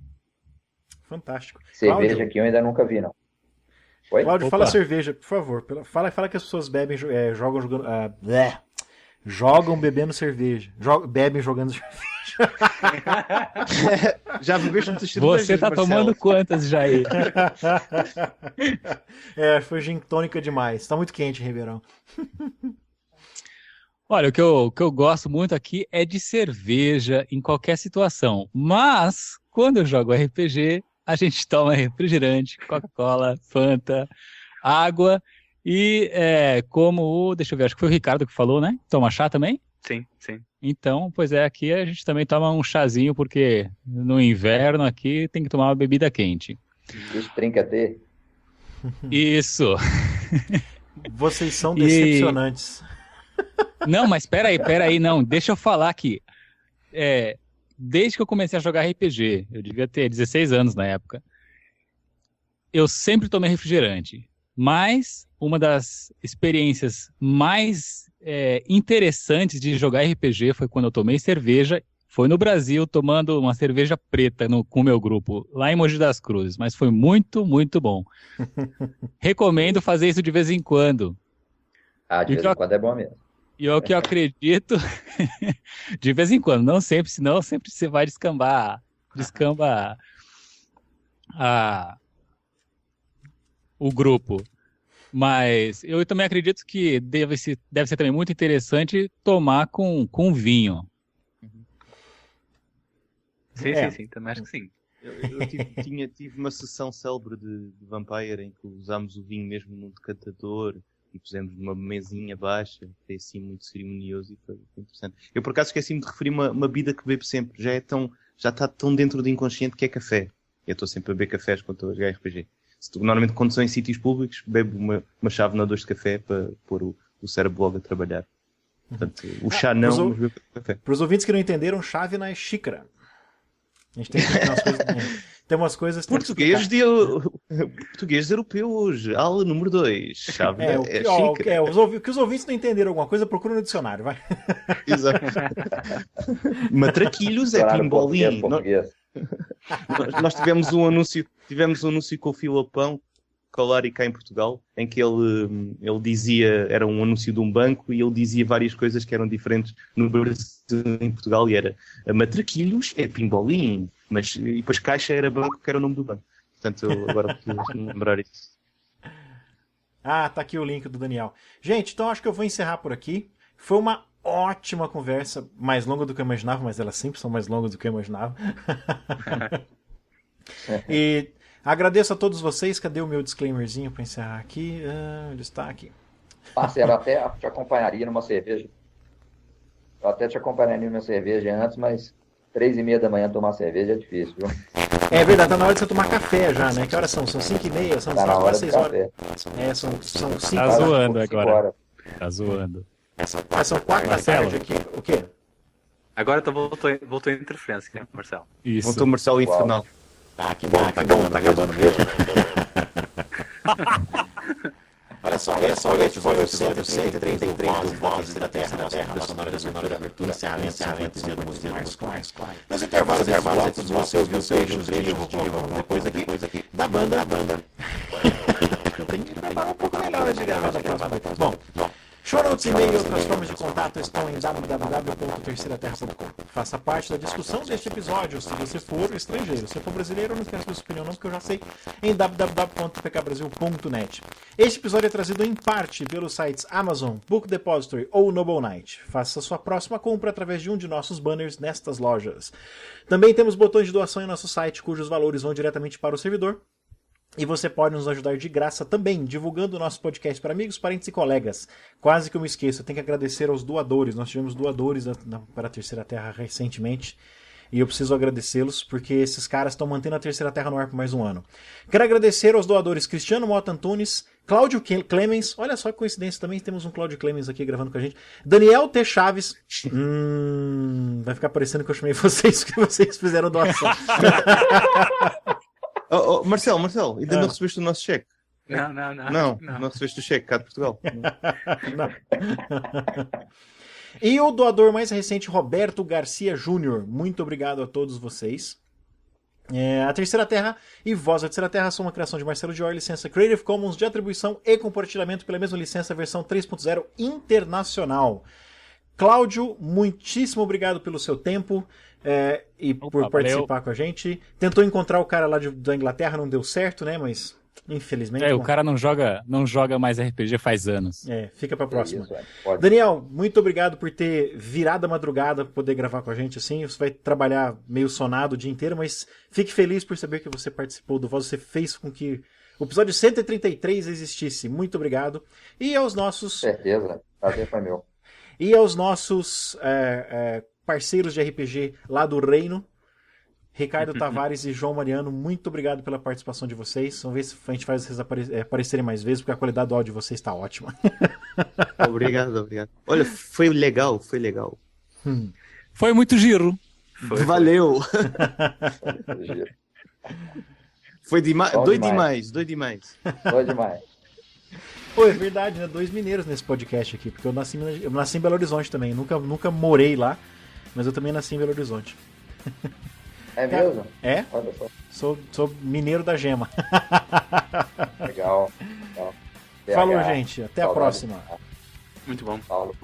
Fantástico. Cerveja Cláudio, aqui eu ainda nunca vi, não. Oi? Cláudio, Opa. fala cerveja, por favor. Fala que as pessoas bebem, jogam jogando. Jogam bebendo cerveja. Bebem jogando cerveja. Já bebeste muitas cervejas, Você tá Marcelo? tomando quantas, Jair? Foi gin tônica demais. Tá muito quente, Ribeirão. Olha, o que eu gosto muito aqui é de cerveja em qualquer situação. Mas, quando eu jogo RPG, a gente toma refrigerante, Coca-Cola, Fanta, água e deixa eu ver, acho que foi o Ricardo que falou, né? Toma chá também? Sim, sim. Então, pois é, aqui a gente também toma um chazinho, porque no inverno aqui tem que tomar uma bebida quente. Isso trinca ter. Isso. Vocês são E- decepcionantes. Não, mas peraí, não. Deixa eu falar aqui. Desde que eu comecei a jogar RPG, eu devia ter 16 anos na época, eu sempre tomei refrigerante. Mas uma das experiências mais interessantes de jogar RPG foi quando eu tomei cerveja. Foi no Brasil, tomando uma cerveja preta com o meu grupo, lá em Mogi das Cruzes. Mas foi muito, muito bom. Recomendo fazer isso de vez em quando. De vez em quando é bom mesmo. E é o que eu acredito, de vez em quando, não sempre, senão sempre você vai descamba o grupo. Mas eu também acredito que deve ser também muito interessante tomar com vinho. Sim, sim, também acho que sim. Eu tive uma sessão célebre de Vampire em que usámos o vinho mesmo num decantador e pusemos numa mesinha baixa, foi assim muito cerimonioso e foi interessante. Eu por acaso esqueci-me de referir uma bebida que bebo sempre, já está tão dentro do inconsciente que é café. Eu estou sempre a beber cafés quando estou a jogar RPG. Normalmente quando sou em sítios públicos, bebo uma chávena ou dois de café para pôr o cérebro logo a trabalhar. Portanto, o chá não, mas bebo café. Para os ouvintes que não entenderam, chave na xícara. A gente tem que umas coisas. Tem umas coisas. Português europeu hoje, aula número 2. Chave xícara. O que os ouvintes não entenderam alguma coisa, procura no dicionário, vai. Exato. Matraquilhos é pimbolim. Nós tivemos um anúncio com o Filopão Colari cá em Portugal, em que ele dizia, era um anúncio de um banco e ele dizia várias coisas que eram diferentes no Brasil e em Portugal, e era matraquilhos é pimbolim, e depois caixa era banco, que era o nome do banco. Portanto, eu agora preciso lembrar isso. Tá aqui o link do Daniel. Gente, então acho que eu vou encerrar por aqui. Foi uma ótima conversa, mais longa do que eu imaginava, mas elas sempre são mais longas do que eu imaginava. E agradeço a todos vocês. Cadê o meu disclaimerzinho para encerrar aqui? Ele está aqui. Marcelo, até te acompanharia numa cerveja. Eu até te acompanharia numa cerveja antes, mas 3h30 da manhã tomar cerveja é difícil, viu? É verdade, tá na hora de você tomar café já, né? Que horas são? São 5h30? São Tá na hora do 6 horas. café. São 5 Tá horas. zoando agora. Agora. Tá zoando. São 4 da Marcelo. tarde aqui. O quê? Agora voltou a interferência, Marcelo. Isso. Voltou o Marcelo Infernal. Que bom, tá acabando mesmo. Olha só, este foi o 133 do Vozes da Terra, da sonora da abertura, encerramento e alguns termos claros. Nos intervalos entre você ouviu o trecho depois aqui, da banda. Eu tenho que preparar um pouco melhor de gravar. Bom, Show notes, e-mail e outras formas de contato estão em www.terceiraterra.com. Faça parte da discussão deste episódio, se você for estrangeiro. Se for brasileiro, não esqueça da sua opinião não, porque eu já sei, em www.tpkbrasil.net. Este episódio é trazido em parte pelos sites Amazon, Book Depository ou Noble Knight. Faça sua próxima compra através de um de nossos banners nestas lojas. Também temos botões de doação em nosso site, cujos valores vão diretamente para o servidor. E você pode nos ajudar de graça também, divulgando o nosso podcast para amigos, parentes e colegas. Quase que eu me esqueço, eu tenho que agradecer aos doadores. Nós tivemos doadores para a Terceira Terra recentemente. E eu preciso agradecê-los, porque esses caras estão mantendo a Terceira Terra no ar por mais um ano. Quero agradecer aos doadores Cristiano Mota Antunes, Cláudio Clemens, olha só que coincidência, também temos um Cláudio Clemens aqui gravando com a gente, Daniel T. Chaves, vai ficar parecendo que eu chamei vocês, que vocês fizeram doação. Marcelo, ainda não recebeste o nosso cheque? Não. Não recebeste o cheque cá de Portugal. Não. E o doador mais recente, Roberto Garcia Júnior. Muito obrigado a todos vocês. A Terceira Terra e Voz da Terceira Terra são uma criação de Marcelo Dior, licença Creative Commons de atribuição e compartilhamento pela mesma licença, versão 3.0 internacional. Cláudio, muitíssimo obrigado pelo seu tempo e por participar com a gente. Tentou encontrar o cara lá da Inglaterra, não deu certo, né? Mas infelizmente... o cara não joga mais RPG faz anos. Fica pra próxima. Isso, Daniel, muito obrigado por ter virado a madrugada pra poder gravar com a gente assim. Você vai trabalhar meio sonado o dia inteiro, mas fique feliz por saber que você participou do Voz. Você fez com que o episódio 133 existisse. Muito obrigado. E aos nossos... Certeza, prazer foi meu. E aos nossos parceiros de RPG lá do Reino, Ricardo Tavares e João Mariano, muito obrigado pela participação de vocês. Vamos ver se a gente faz vocês aparecerem mais vezes, porque a qualidade do áudio de vocês está ótima. Obrigado. Olha, foi legal. Foi muito giro. Valeu. Foi doido demais. demais. Foi demais. Pô, é verdade, né? 2 mineiros nesse podcast aqui, porque eu nasci em Belo Horizonte também. Nunca morei lá, mas eu também nasci em Belo Horizonte. É mesmo? É? Olha só. Sou mineiro da gema. Legal. Falou, gente. Até a próxima. Muito bom. Falou.